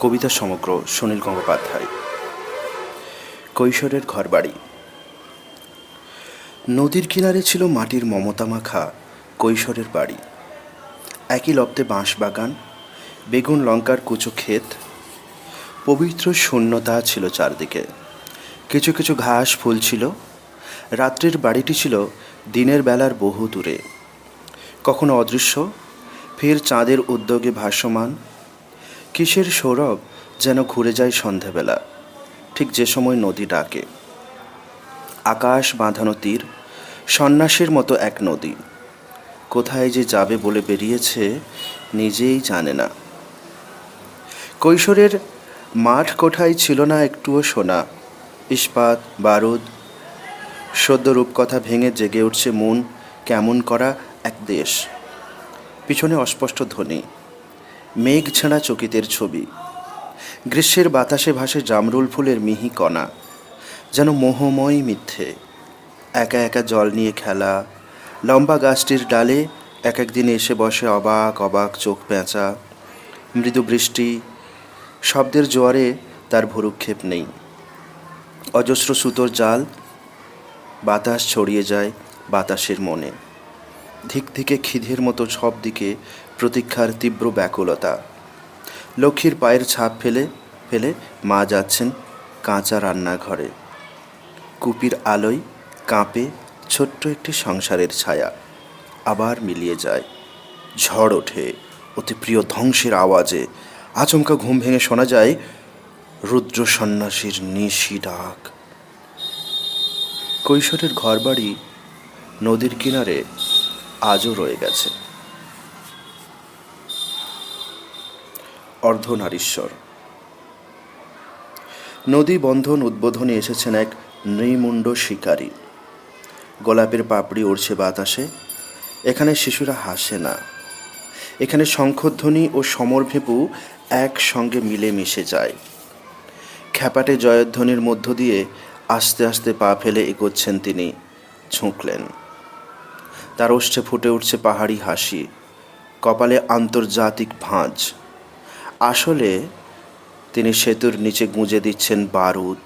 কবিতা সমগ্র সুনীল গঙ্গোপাধ্যায়। কৈশোরের ঘরবাড়ি। নদীর কিনারে ছিল মাটির মমতা মাখা কৈশোরের বাড়ি। একই লপ্তে বাঁশবাগান, বেগুন লঙ্কার কুচো ক্ষেত, পবিত্র শূন্যতা ছিল চারদিকে। কিছু কিছু ঘাস ফুল ছিল। রাত্রির বাড়িটি ছিল দিনের বেলার বহু দূরে, কখনো অদৃশ্য, ফের চাঁদের উদ্যোগে ভাসমান। কিসের সৌরভ যেন ঘুরে যায় সন্ধেবেলা, ঠিক যে সময় নদী ডাকে। আকাশ বাঁধানো তীর, সন্ন্যাসীর মতো এক নদী, কোথায় যে যাবে বলে বেরিয়েছে নিজেই জানে না। কৈশোরের মাঠ কোঠায় ছিল না একটুও সোনা, ইস্পাত বারুদ। সদ্য রূপকথা ভেঙে জেগে উঠছে মন কেমন করা এক দেশ। পিছনে অস্পষ্ট ধ্বনি, মেঘ ছেঁড়া চকিতের ছবি। গ্রীষ্মের বাতাসে ভাসে জামরুল ফুলের মিহি কণা, যেন মোহময় মিথ্যে। একা একা জল নিয়ে খেলা, লম্বা গাছটির ডালে এক একদিন এসে বসে অবাক অবাক চোখ পেঁচা। মৃদু বৃষ্টি, শব্দের জোয়ারে তার ভুরুক্ষেপ নেই। অজস্র সুতোর জাল, বাতাস ছড়িয়ে যায় বাতাসের মনে। ধিক ধিকে খিদের মতো সব দিকে প্রতীক্ষার তীব্র ব্যাকুলতা। লক্ষ্মীর পায়ের ছাপ ফেলে ফেলে মা যাচ্ছেন কাঁচা রান্নাঘরে। কুপির আলোয় কাঁপে ছোট্ট একটি সংসারের ছায়া, আবার মিলিয়ে যায়। ঝড় ওঠে অতি প্রিয় ধ্বংসের আওয়াজে। আচমকা ঘুম ভেঙে শোনা যায় রুদ্র সন্ন্যাসীর নিশি ডাক। কৈশোরের ঘরবাড়ি নদীর কিনারে আজও রয়ে গেছে। অর্ধনারীশ্বর। নদী বন্ধন উদ্বোধনে এসেছেন এক নৃমুণ্ড শিকারী। গোলাপের পাপড়ি উড়ছে বাতাসে। এখানে শিশুরা হাসে না, এখানে শঙ্খধ্বনি ও সমরভেপু একসঙ্গে মিলে মিশে যায়। খ্যাপাটে জয়ধ্বনির মধ্য দিয়ে আস্তে আস্তে পা ফেলে এগোচ্ছেন তিনি। ঝুঁকলেন, তার ওষ্ঠে ফুটে উঠছে পাহাড়ি হাসি, কপালে আন্তর্জাতিক ভাঁজ। আসলে তিনি সেতুর নিচে গুঁজে দিচ্ছেন বারুদ।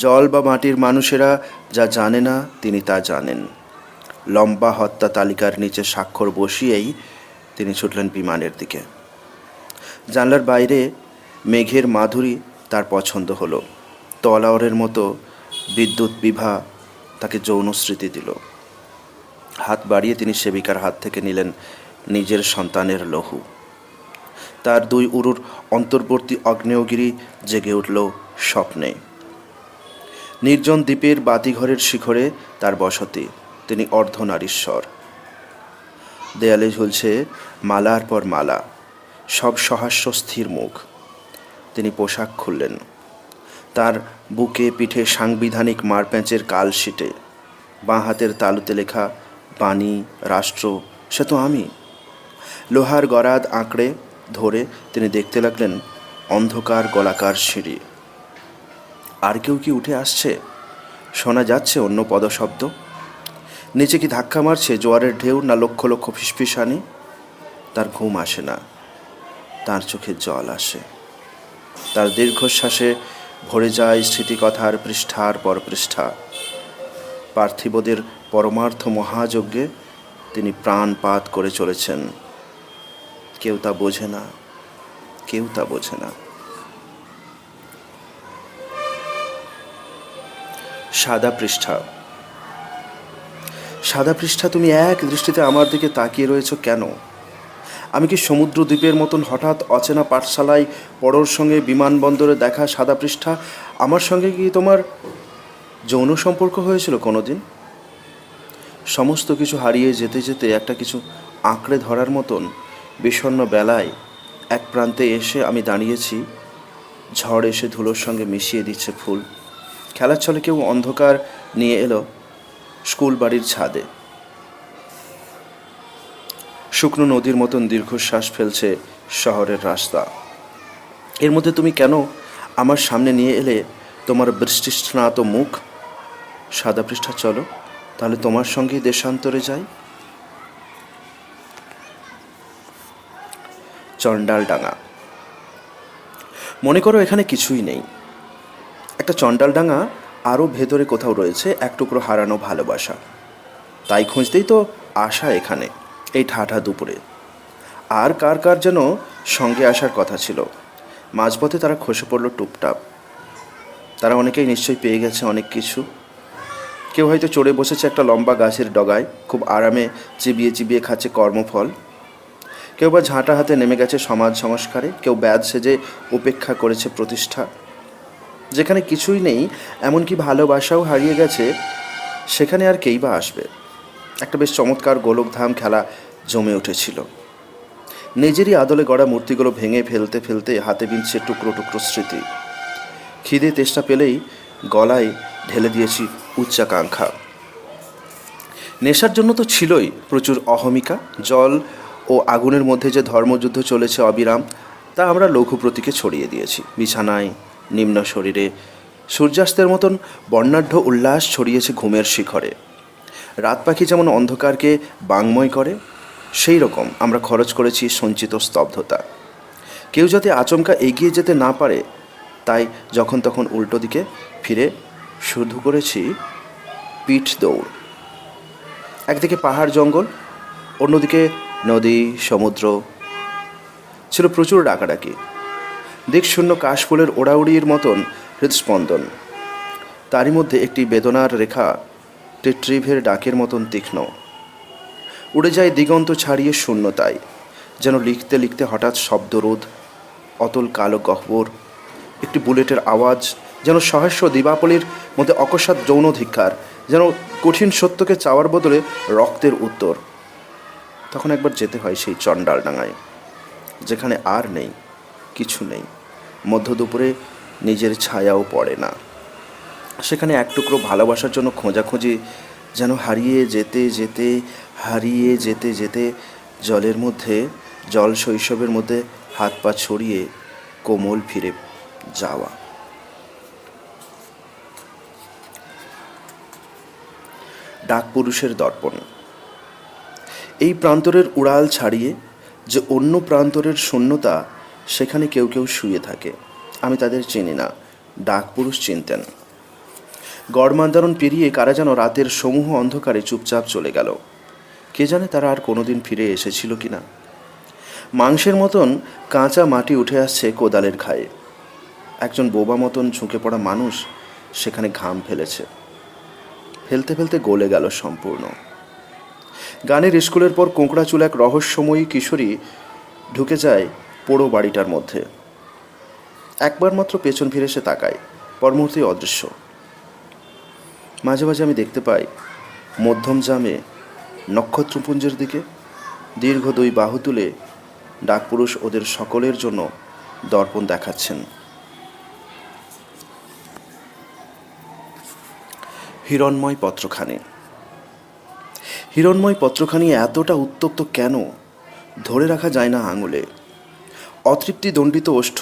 জল বা মাটির মানুষেরা যা জানে না তিনি তা জানেন। লম্বা হত্যা তালিকার নিচে স্বাক্ষর বসিয়েই তিনি ছুটলেন বিমানের দিকে। জানলার বাইরে মেঘের মাধুরী তার পছন্দ হলো। তলাওয়ারের মতো বিদ্যুৎ বিভা তাকে যৌন স্মৃতি দিল। হাত বাড়িয়ে তিনি সেবিকার হাত থেকে নিলেন নিজের সন্তানের লহু। তার দুই উরুর অন্তর্বর্তী আগ্নেয়গিরি জেগে উঠল স্বপ্নে। নির্জন দ্বীপের বাতিঘরের শিখরে তার বসতি। তিনি অর্ধনারীশ্বর। দেয়ালে ঝুলছে মালার পর মালা, সব সহাস্য স্থির মুখ। তিনি পোশাক খুললেন। তার বুকে পিঠে সাংবিধানিক মারপ্যাঁচের কালশিটে, বাঁ হাতের তালুতে লেখা বাণী, রাষ্ট্র, সে তো আমি। লোহার গরাদ আঁকড়ে ধরে তিনি দেখতে লাগলেন অন্ধকার গলাকার সিঁড়ি। আর কেউ কি উঠে আসছে? শোনা যাচ্ছে অন্য পদশব্দ। নিচে কি ধাক্কা মারছে জোয়ারের ঢেউ, না লক্ষ লক্ষ ফিসফিসানি? তার ঘুম আসে না, তার চোখে জল আসে। তার দীর্ঘশ্বাসে ভরে যায় স্মৃতিকথার পৃষ্ঠার পর পৃষ্ঠা। পার্থিবদের পরমার্থ মহাযজ্ঞে তিনি প্রাণপাত করে চলেছেন। কেউ তা বোঝে না, কেউ তা বোঝে না। সাদা পৃষ্ঠা। সাদা পৃষ্ঠা, তুমি এক দৃষ্টিতে আমার দিকে তাকিয়ে রয়েছ কেন? আমি কি সমুদ্র দ্বীপের মতন হঠাৎ অচেনা পাঠশালায় পড়োর সঙ্গে বিমানবন্দরে দেখা সাদা পৃষ্ঠা? আমার সঙ্গে কি তোমার যৌন সম্পর্ক হয়েছিল কোনো দিন? সমস্ত কিছু হারিয়ে যেতে যেতে একটা কিছু আঁকড়ে ধরার মতন বিষণ্ণ বেলায় এক প্রান্তে এসে আমি দাঁড়িয়েছি। ঝড় এসে ধুলোর সঙ্গে মিশিয়ে দিচ্ছে ফুল। খেলার ছলে কেউ অন্ধকার নিয়ে এলো স্কুল বাড়ির ছাদে। শুকনো নদীর মতন দীর্ঘশ্বাস ফেলছে শহরের রাস্তা। এর মধ্যে তুমি কেন আমার সামনে নিয়ে এলে তোমার বৃষ্টিস্নাত মুখ? সাদা পৃষ্ঠা, চলো তাহলে তোমার সঙ্গেই দেশান্তরে যাই। চণ্ডালডাঙ্গা। মনে করো এখানে কিছুই নেই, একটা চণ্ডালডাঙ্গা আরও ভেতরে কোথাও রয়েছে এক টুকরো হারানো ভালোবাসা। তাই খুঁজতেই তো আসা এখানে এই ঠাঠা দুপুরে। আর কার কার যেন সঙ্গে আসার কথা ছিল, মাঝপথে তারা খসে পড়ল টুপটাপ। তারা অনেকেই নিশ্চয়ই পেয়ে গেছে অনেক কিছু। কেউ হয়তো চড়ে বসেছে একটা লম্বা গাছের ডগায়, খুব আরামে চিবিয়ে চিবিয়ে খাচ্ছে কর্মফল। কেউ বা ঝাঁটা হাতে নেমে গেছে সমাজ সংস্কারে, কেউ ব্যাধ সেজে উপেক্ষা করেছে প্রতিষ্ঠা। যেখানে কিছুই নেই, এমনকি ভালোবাসাও হারিয়ে গেছে, সেখানে আর কেই বা আসবে? একটা বেশ চমৎকার গোলকধাম খেলা জমে উঠেছিল। নিজেরই আদলে গড়া মূর্তিগুলো ভেঙে ফেলতে ফেলতে হাতে বিনছে টুকরো টুকরো স্মৃতি। খিদে তেষ্টা পেলেই গলায় ঢেলে দিয়েছি উচ্চাকাঙ্ক্ষা। নেশার জন্য তো ছিলই প্রচুর অহমিকা। জল ও আগুনের মধ্যে যে ধর্মযুদ্ধ চলেছে অবিরাম, তা আমরা লঘু প্রতীকে ছড়িয়ে দিয়েছি। বিছানায়, নিম্ন শরীরে সূর্যাস্তের মতন বর্ণাঢ্য উল্লাস ছড়িয়েছে ঘুমের শিখরে। রাত পাখি যেমন অন্ধকারকে বাংময় করে, সেই রকম আমরা খরচ করেছি সঞ্চিত স্তব্ধতা। কেউ যাতে আচমকা এগিয়ে যেতে না পারে, তাই যখন তখন উল্টো দিকে ফিরে শুরু করেছি পিঠ দৌড়। একদিকে পাহাড় জঙ্গল, অন্যদিকে নদী সমুদ্র। ছিল প্রচুর ডাকাডাকি, দিকশূন্য কাশফুলের ওড়াউড়ির মতন হৃদস্পন্দন। তারই মধ্যে একটি বেদনার রেখা টিট্রিভের ডাকের মতন তীক্ষ্ণ, উড়ে যায় দিগন্ত ছাড়িয়ে শূন্যতায়। যেন লিখতে লিখতে হঠাৎ শব্দরোধ, অতল কালো গহ্বর, একটি বুলেটের আওয়াজ, যেন সহস্র দিবাপলির মধ্যে অকস্মাৎ যৌন ধিক্কার, যেন কঠিন সত্যকে চাওয়ার বদলে রক্তের উত্তর। তখন একবার যেতে হয় সেই চণ্ডালডাঙ্গায়, যেখানে আর নেই, কিছু নেই। মধ্য দুপুরে নিজের ছায়াও পড়ে না। সেখানে এক টুকরো ভালোবাসার জন্য খোঁজাখুঁজি, যেন হারিয়ে যেতে যেতে হারিয়ে যেতে যেতে জলের মধ্যে, জল শৈশবের মধ্যে হাত পা ছড়িয়ে কোমল ফিরে যাওয়া। ডাকপুরুষের দর্পণ। এই প্রান্তরের উড়াল ছাড়িয়ে যে অন্য প্রান্তরের শূন্যতা, সেখানে কেউ কেউ শুয়ে থাকে। আমি তাদের চিনি না, ডাকপুরুষ চিনতেন। গড়মান্দারণ পেরিয়ে কারা যেন রাতের সমূহ অন্ধকারে চুপচাপ চলে গেল। কে জানে তারা আর কোনোদিন ফিরে এসেছিল কি না। মাংসের মতন কাঁচা মাটি উঠে আসছে কোদালের ঘায়ে। একজন বোবা মতন ঝুঁকে পড়া মানুষ সেখানে ঘাম ফেলেছে, ফেলতে ফেলতে গলে গেল সম্পূর্ণ। গানের স্কুলের পর কোঁকড়া চুল এক রহস্যময়ী কিশোরী ঢুকে যায় পোড়ো বাড়িটার মধ্যে। একবার মাত্র পেছন ফিরে সে তাকায়, পর মুহূর্তেই অদৃশ্য। মাঝে মাঝে আমি দেখতে পাই মধ্যম জামে নক্ষত্রপুঞ্জের দিকে দীর্ঘ দুই বাহু তুলে ডাকপুরুষ ওদের সকলের জন্য দর্পণ দেখাচ্ছেন। হিরণ্ময় পত্রখানি। হিরণ্ময় পত্রখানি এতটা উত্তপ্ত কেন, ধরে রাখা যায় না আঙুলে। অতৃপ্তি দণ্ডিত ওষ্ঠ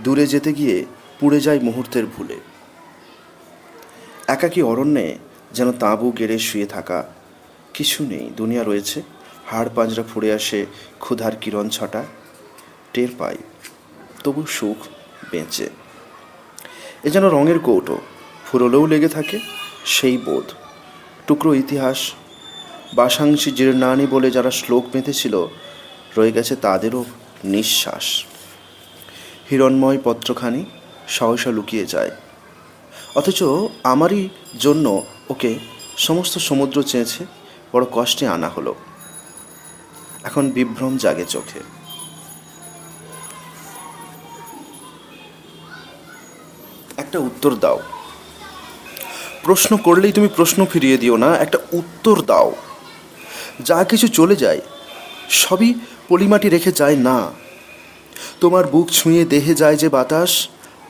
দূরে যেতে গিয়ে পুড়ে যায় মুহূর্তের ভুলে। একাকী অরণ্যে যেন তাঁবু গেড়ে শুয়ে থাকা, কিছু নেই, দুনিয়া রয়েছে। হাড় পাঁজরা ফুঁড়ে আসে ক্ষুধার কিরণ ছটা, টের পাই তবু সুখ বেঁচে। এ যেন রঙের কৌটো, ফুরলেও লেগে থাকে সেই বোধ। টুকরো ইতিহাস, বাসাংশী জীর্ণানি বলে যারা শ্লোক বেঁধেছিল, রয়ে গেছে তাদেরও নিঃশ্বাস। হিরণ্ময় পত্রখানি সহসা লুকিয়ে যায়, অথচ আমারই জন্য ওকে সমস্ত সমুদ্র চেয়েছে, বড় কষ্টে আনা হলো। এখন বিভ্রম জাগে চোখে। একটা উত্তর দাও। প্রশ্ন করলেই তুমি প্রশ্ন ফিরিয়ে দিও না, একটা উত্তর দাও। যা কিছু চলে যায় সবই পলিমাটি রেখে যায় না। তোমার বুক ছুঁয়ে দেহে যায় যে বাতাস,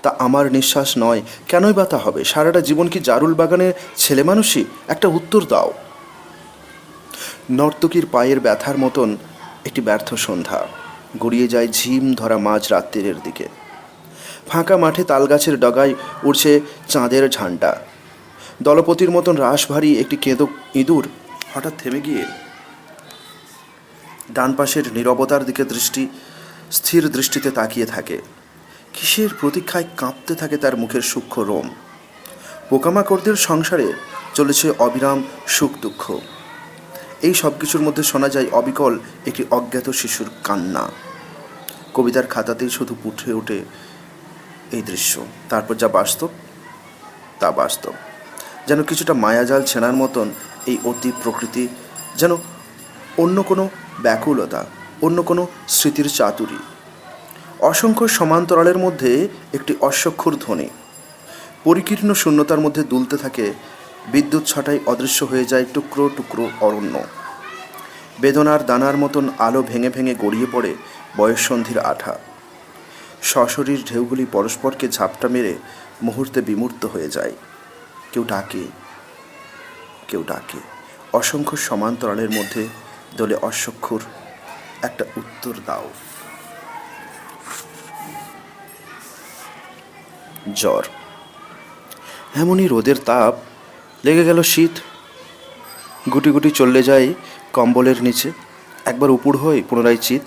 তা আমার নিঃশ্বাস নয়। কেনই বা তা হবে? সারাটা জীবন কি জারুল বাগানের ছেলে মানুষই? একটা উত্তর দাও। নর্তকীর পায়ের ব্যথার মতন একটি ব্যর্থ সন্ধ্যা গড়িয়ে যায় ঝিম ধরা মাঝ রাত্রির দিকে। ফাঁকা মাঠে তালগাছের ডগায় উড়ছে চাঁদের ঝান্ডা। দলপতির মতন রাশভারী একটি কেঁদো ইঁদুর হঠাৎ থেমে গিয়ে ডান পাশের নীরবতার দিকে স্থির দৃষ্টিতে তাকিয়ে থাকে। কিসের প্রতীক্ষায় কাঁপতে থাকে তার মুখের সূক্ষ্ম রোম। পোকামাকড়দের সংসারে চলেছে অবিরাম সুখ দুঃখ। এই সব কিছুর মধ্যে শোনা যায় অবিকল একটি অজ্ঞাত শিশুর কান্না। কবিতার খাতাতেই শুধু উঠে ওঠে এই দৃশ্য। তারপর যা বাস্তব তা বাস্তব। যেন কিছুটা মায়াজাল ছেঁড়ার মতন এই অতি প্রকৃতি যেন অন্য কোনো ব্যাকুলতা, অন্য কোনো স্মৃতির চাতুরী। অসংখ্য সমান্তরালের মধ্যে একটি অস্বক্ষুর ধ্বনি। পরিকীর্ণ শূন্যতার মধ্যে দুলতে থাকে। বিদ্যুৎ ছটায় অদৃশ্য হয়ে যায় টুকরো টুকরো অরণ্য। বেদনার দানার মতন আলো ভেঙে ভেঙে গড়িয়ে পড়ে বয়ঃসন্ধির আঠা। সশরীর ঢেউগুলি পরস্পরকে ঝাপটা মেরে মুহূর্তে বিমূর্ত হয়ে যায়। কেউ ডাকে, কেউ ডাকে। অসংখ্য সমান্তরালের মধ্যে দোলে অস্বক্ষুর একটা উত্তর দাও। জ্বর। এমনই রোদের তাপ, লেগে গেল শীত। গুটি গুটি চললে যাই কম্বলের নিচে। একবার উপুড় হই, পুনরায় চিত।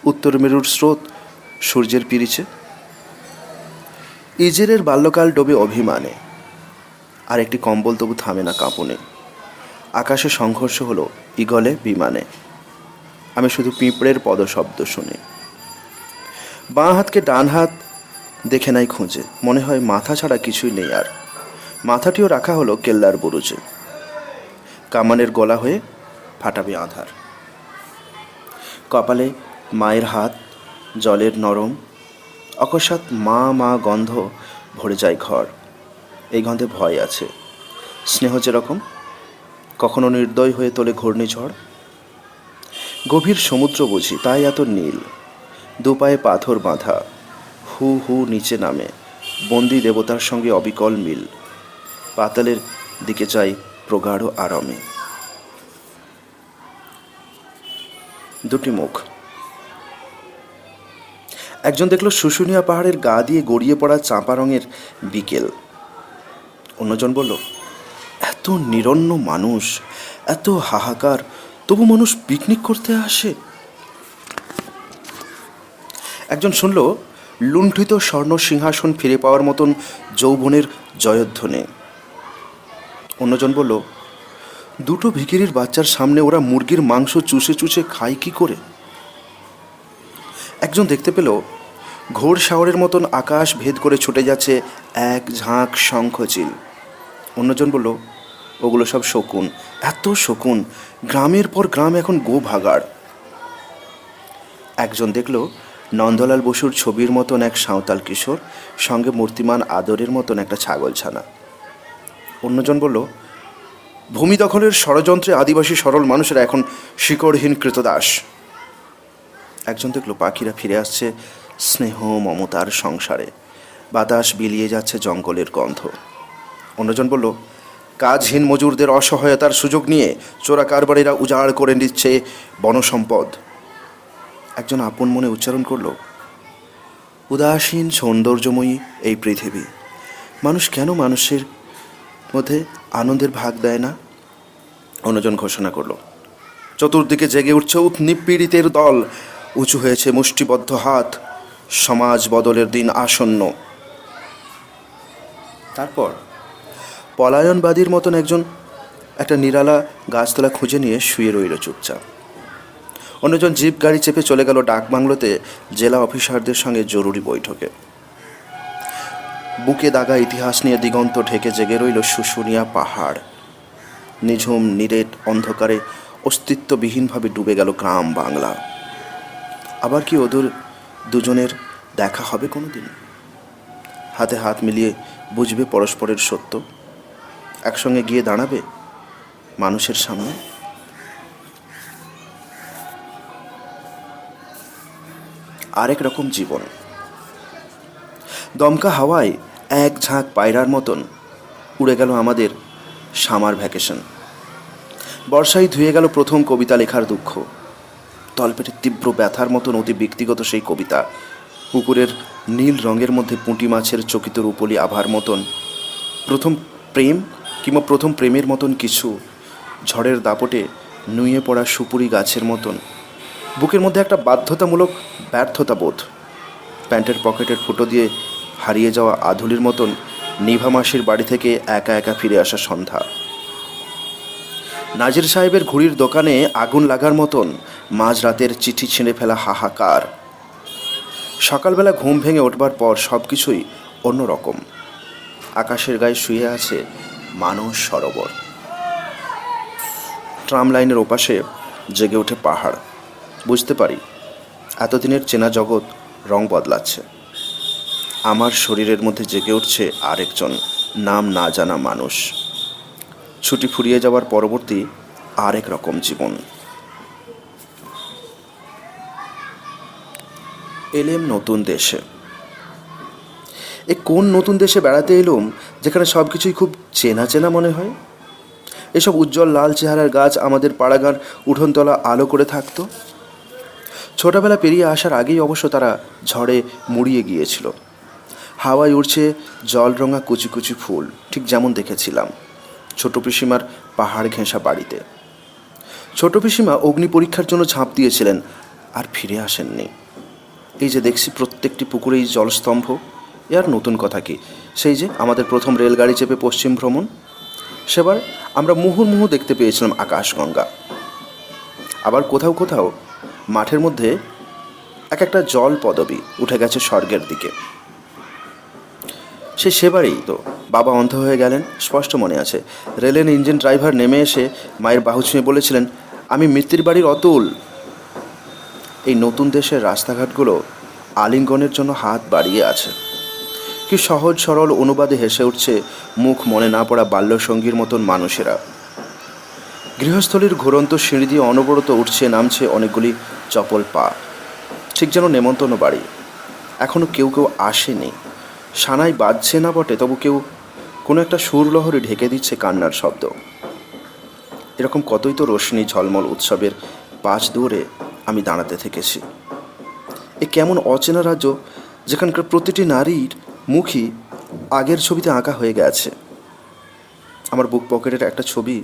উত্তর মেরুর স্রোত সূর্যের পিরিচে। ইজেরের বাল্যকাল ডোবে অভিমানে, আর একটি কম্বল তবু থামে না কাঁপুনে। আকাশে সংঘর্ষ হলো ইগলে বিমানে। আমি শুধু পিঁপড়ের পদশব্দ শুনি। বাঁ হাতকে ডান হাত দেখে নাই খুঁজে, মনে হয় মাথা ছাড়া কিছুই নেই আর। মাথাটিও রাখা হলো কেল্লার বুরুজে। কামানের গলা হয়ে ফাটাবে আধার। কপালে মায়ের হাত, জলের নরম অকস্মাৎ মা মা গন্ধ ভরে যায় ঘর। এই গন্ধে ভয় আছে, স্নেহ যেরকম কখনো নির্দয় হয়ে তোলে ঘূর্ণিঝড়। গভীর সমুদ্র বুঝি, তাই এত নীল। দুপায়ে পাথর বাঁধা, হু হু নিচে নামে। বন্দি দেবতার সঙ্গে অবিকল মিল। পাতালের দিকে যাই প্রগাঢ় আরামে। দুটি মুখ। একজন দেখল শুশুনিয়া পাহাড়ের গা দিয়ে গড়িয়ে পড়া চাঁপা রঙের বিকেল। অন্যজন বলল, এত নিরন্ন মানুষ, এত হাহাকার, তবু মানুষ পিকনিক করতে আসে। একজন শুনল লুণ্ঠিত স্বর্ণ সিংহাসন ফিরে পাওয়ার মতন যৌবনের জয়ধ্বনি। অন্যজন বলল, দুটো ভিখিরির বাচ্চার সামনে ওরা মুরগির মাংস চুষে চুষে খায় কি করে। একজন দেখতে পেল ঘোর শাওরের মতন আকাশ ভেদ করে ছুটে যাচ্ছে এক ঝাঁক শঙ্খচিল। অন্যজন বলল, ওগুলো সব শকুন, এত শকুন, গ্রামের পর গ্রাম এখন গো ভাগাড়। একজন দেখল নন্দলাল বসুর ছবির মতন এক সাঁওতাল কিশোর, সঙ্গে মূর্তিমান আদরের মতন একটা ছাগলছানা। অন্যজন বলল, ভূমি দখলের ষড়যন্ত্রে আদিবাসী সরল মানুষেরা এখন শিকড়হীন কৃতদাস। একজন দেখল পাখিরা ফিরে আসছে স্নেহ মমতার সংসারে। বাতাস বিলিয়ে যাচ্ছে জঙ্গলের গন্ধ। অন্যজন বলল, কাজহীন মজুরদের অসহায়তার সুযোগ নিয়ে চোরা কারবারিরা উজাড় করে নিচ্ছে বনসম্পদ। একজন আপন মনে উচ্চারণ করল, উদাসীন সৌন্দর্যময়ী এই পৃথিবী, মানুষ কেন মানুষের মধ্যে আনন্দের ভাগ দেয় না। অন্যজন ঘোষণা করল, চতুর্দিকে জেগে উঠছে নিপীড়িতের দল, উঁচু হয়েছে মুষ্টিবদ্ধ হাত, সমাজ বদলের দিন আসন্ন। তারপর পলায়নবাদীর মতন একজন একটা নিরালা গাছতলা খুঁজে নিয়ে শুয়ে রইল চুপচাপ। অন্যজন জিপ গাড়ি চেপে চলে গেল ডাকবাংলোতে জেলা অফিসারদের সঙ্গে জরুরি বৈঠকে। বুকে দাগা ইতিহাস নিয়ে দিগন্ত ঢেকে জেগে রইল শুশুনিয়া পাহাড়। নিঝুম নিরেট অন্ধকারে অস্তিত্ববিহীনভাবে ডুবে গেল গ্রাম বাংলা। আবার কি ওদের দুজনের দেখা হবে কোনো দিন? হাতে হাত মিলিয়ে বুঝবে পরস্পরের সত্য, একসঙ্গে গিয়ে দাঁড়াবে মানুষের সামনে। আরেক রকম জীবন। দমকা হাওয়ায় এক ঝাঁক পায়রার মতন উড়ে গেল আমাদের সামার ভ্যাকেশন। বর্ষায় ধুয়ে গেল প্রথম কবিতা লেখার দুঃখ। তলপেটের তীব্র ব্যথার মতন অতি ব্যক্তিগত সেই কবিতা। পুকুরের নীল রঙের মধ্যে পুঁটি মাছের চকিত রূপলি আভার মতন প্রথম প্রেম কিংবা প্রথম প্রেমের মতন কিছু। ঝড়ের দাপটে নুয়ে পড়া সুপুরি গাছের মতন বুকের মধ্যে একটা বাধ্যতামূলক ব্যর্থতা বোধ। প্যান্টের পকেটের ফুটো দিয়ে হারিয়ে যাওয়া আধুলির মতন নিভা মাসির বাড়ি থেকে একা একা ফিরে আসা সন্ধ্যা। নাজির সাহেবের ঘুড়ির দোকানে আগুন লাগার মতন মাঝরাতের চিঠি ছিঁড়ে ফেলা হাহাকার। সকালবেলা ঘুম ভেঙে উঠবার পর সব কিছুই অন্যরকম। আকাশের গায়ে শুয়ে আছে মানস সরোবর। ট্রাম লাইনের ওপাশে জেগে ওঠে পাহাড়। বুঝতে পারি এতদিনের চেনা জগৎ রং বদলাচ্ছে। আমার শরীরের মধ্যে জেগে উঠছে আরেকজন নাম না জানা মানুষ। ছুটি ফুরিয়ে যাওয়ার পরবর্তী আরেক রকম জীবন। এলেম নতুন দেশে। কোন নতুন দেশে বেড়াতে এলুম যেখানে সব কিছুই খুব চেনা চেনা মনে হয়। এসব উজ্জ্বল লাল চেহারার গাছ আমাদের পাড়াগাঁর উঠোনতলা আলো করে থাকতো। ছোটবেলা পেরিয়ে আসার আগেই অবশ্য তারা ঝড়ে মুড়িয়ে গিয়েছিল। হাওয়ায় উড়ছে জল রঙা কুচি কুচি ফুল, ঠিক যেমন দেখেছিলাম ছোট পিসিমার পাহাড় ঘেঁষা বাড়িতে। ছোট পিসিমা অগ্নি পরীক্ষার জন্য ঝাঁপ দিয়েছিলেন আর ফিরে আসেননি। এই যে দেখছি প্রত্যেকটি পুকুরেই জলস্তম্ভ, এ আর নতুন কথা কি। সেই যে আমাদের প্রথম রেলগাড়ি চেপে পশ্চিম ভ্রমণ, সেবার আমরা মুহুর্মুহু দেখতে পেয়েছিলাম আকাশগঙ্গা। আবার কোথাও কোথাও মাঠের মধ্যে এক একটা জল পদবী উঠে গেছে স্বর্গের দিকে। সেবারেই তো বাবা অন্ধ হয়ে গেলেন, স্পষ্ট মনে আছে। রেলের ইঞ্জিন ড্রাইভার নেমে এসে মায়ের বাহু ছুঁয়ে বলেছিলেন, আমি মিত্তির বাড়ির অতুল। এই নতুন দেশের রাস্তাঘাটগুলো আলিঙ্গনের জন্য হাত বাড়িয়ে আছে। কি সহজ সরল অনুবাদে হেসে উঠছে মুখ মনে না পড়া বাল্যসঙ্গীর মতন মানুষেরা। গৃহস্থলীর ঘুরন্ত সিঁড়ি দিয়ে অনবরত উঠছে নামছে অনেকগুলি চপল পা, ঠিক যেন নেমন্তন্ন বাড়ি। এখনও কেউ কেউ আসেনি। সানাই বাজছে না বটে, তবু কেউ কোনো একটা সুরলহরে ঢেকে দিচ্ছে কান্নার শব্দ। এরকম কতই তো রোশনি ঝলমল উৎসবের পাশ দূরে আমি দাঁড়াতে থেকেছি। এ কেমন অচেনা রাজ্য যেখানকার প্রতিটি নারীর মুখই আগের ছবিতে আঁকা হয়ে গেছে। আমার বুক পকেটের একটা ছবি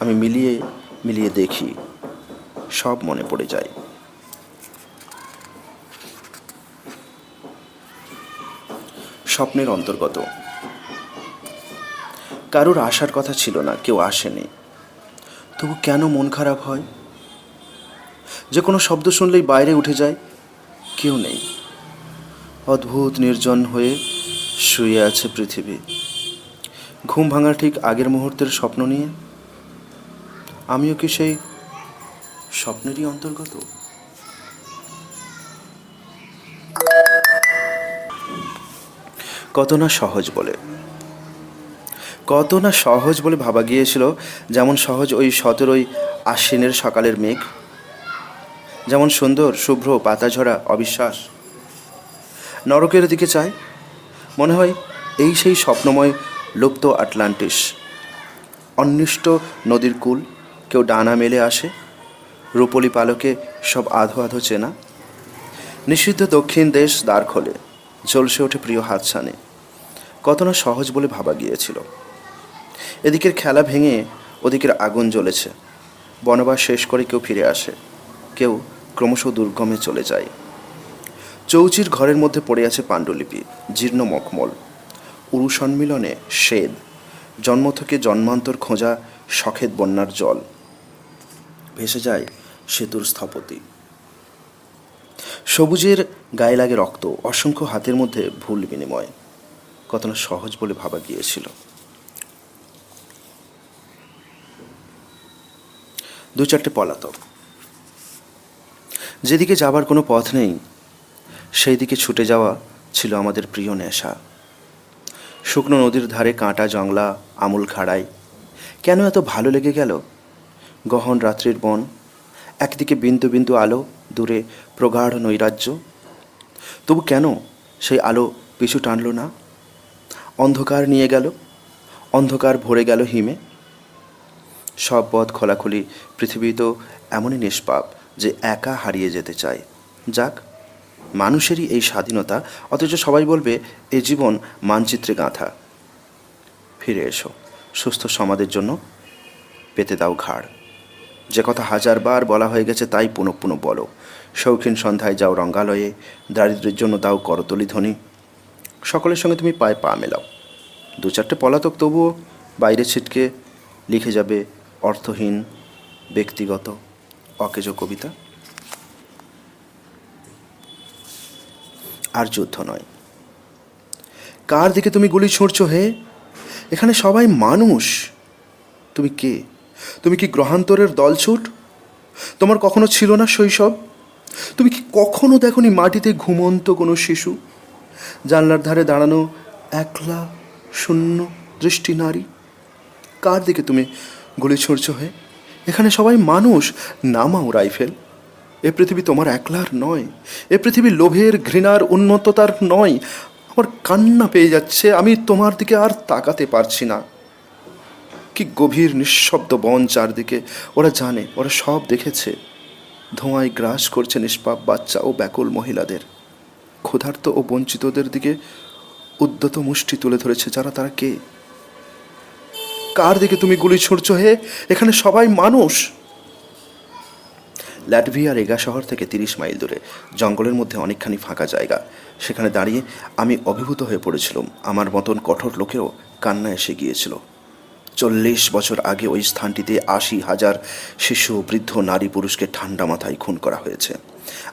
আমি মিলিয়ে মিলিয়ে দেখি, সব মনে পড়ে যায়। স্বপ্নের অন্তর্গত। কারোর আসার কথা ছিল না, কেউ আসেনি, তবু কেন মন খারাপ হয়? যে কোনো শব্দ শুনলেই বাইরে উঠে যায়, কেউ নেই। অদ্ভুত নির্জন হয়ে শুয়ে আছে পৃথিবী। ঘুম ভাঙার ঠিক আগের মুহূর্তের স্বপ্ন নিয়ে। আমিও কি সেই স্বপ্নেরই অন্তর্গত? কত না সহজ বলে ভাবা গিয়েছিল। যেমন সহজ ওই 17ই আশ্বিনের সকালের মেঘ, যেমন সুন্দর শুভ্র পাতাঝরা অবিশ্বাস। নরকের দিকে চায়, মনে হয় এই সেই স্বপ্নময় লুপ্ত আটলান্টিস। অন্বিষ্ট নদীর কূল, কেউ ডানা মেলে আসে, রূপলি পালকে সব আধো আধো চেনা। নিষিদ্ধ দক্ষিণ দেশ দ্বার খোলে, ঝলসে ওঠে প্রিয় হাতছানে। কত না সহজ বলে ভাবা গিয়েছিল। এদিকের খেলা ভেঙে ওদিকের আগুন জ্বলেছে। বনবাস শেষ করে কেউ ফিরে আসে, কেউ ক্রমশ দুর্গমে চলে যায়। চৌচির ঘরের মধ্যে পড়ে আছে পাণ্ডুলিপি, জীর্ণ মখমল। উরু সম্মিলনে শ্বেদ, জন্ম থেকে জন্মান্তর খোঁজা সখেদ বন্যার জল। ভেসে যায় সেতুর স্থপতি। সবুজের গায়ে লাগে রক্ত, অসংখ্য হাতের মধ্যে ভুল বিনিময়। কত না সহজ বলে ভাবা গিয়েছিল। দু চারটে পলাতক। যেদিকে যাবার কোনো পথ নেই, সেই দিকে ছুটে যাওয়া ছিল আমাদের প্রিয় নেশা। শুকনো নদীর ধারে কাঁটা জংলা, আমুল খাড়াই কেন এত ভালো লেগে গেল? গহন রাত্রির বন, একদিকে বিন্দু বিন্দু আলো, দূরে প্রগাঢ় নৈরাজ্য। তবু কেন সেই আলো পিছু টানল না? অন্ধকার নিয়ে গেল, অন্ধকার ভরে গেল হিমে। সব পথ খোলাখুলি। পৃথিবী তো এমনই নিষ্পাপ যে একা হারিয়ে যেতে চায়। যাক, মানুষেরই এই স্বাধীনতা, অথচ সবাই বলবে এ জীবন মানচিত্রে গাঁথা। ফিরে এসো, সুস্থ সমাজের জন্য পেতে দাও ঘাড়। যে কথা হাজারবার বলা হয়ে গেছে তাই পুনঃ পুনঃ বলো। শৌখিন সন্ধ্যায় যাও রঙ্গালয়ে, দারিদ্র্যের জন্য দাও করতলি ধ্বনি। সকলের সঙ্গে তুমি পায়ে পা মেলাও। দু চারটে পলাতক তবুও বাইরে ছিটকে লিখে যাবে অর্থহীন, ব্যক্তিগত, অকেজো কবিতা। আর যুদ্ধ নয়। কার দিকে তুমি গুলি ছুঁড়ছ হে? এখানে সবাই মানুষ। তুমি কে? তুমি কি গ্রহান্তরের দলছুট? তোমার কখনো ছিল না শৈশব? তুমি কি কখনো দেখনি মাটিতে ঘুমন্ত কোনো শিশু, জানলার ধারে দাঁড়ানো একলা শূন্য দৃষ্টি নারী? কার দিকে তুমি গুলি ছুঁড়ছ হে? এখানে সবাই মানুষ। নামাও রাইফেল। এ পৃথিবী তোমার একলার নয়। এ পৃথিবী লোভের, ঘৃণার, উন্মত্ততার নয়। আমার কান্না পেয়ে যাচ্ছে, আমি তোমার দিকে আর তাকাতে পারছি না। কি গভীর নিঃশব্দ বন চারদিকে। ওরা জানে, ওরা সব দেখেছে। ধোঁয়ায় গ্রাস করছে নিষ্পাপ বাচ্চা ও ব্যাকুল মহিলাদের। ক্ষুধার্ত ও বঞ্চিতদের দিকে উদ্যত মুষ্টি তুলে ধরেছে যারা। তারা কে? কার দিকে তুমি গুলি ছুঁড়ছ হে? এখানে সবাই মানুষ। ল্যাটভিয়া রেগা শহর থেকে 30 মাইল দূরে জঙ্গলের মধ্যে অনেকখানি ফাঁকা জায়গা। সেখানে দাঁড়িয়ে আমি অভিভূত হয়ে পড়েছিলাম। আমার মতন কঠোর লোকেও কান্না এসে গিয়েছিল। 40 বছর আগে ওই স্থানটিতে 80,000 শিশু, বৃদ্ধ, নারী, পুরুষকে ঠান্ডা মাথায় খুন করা হয়েছে।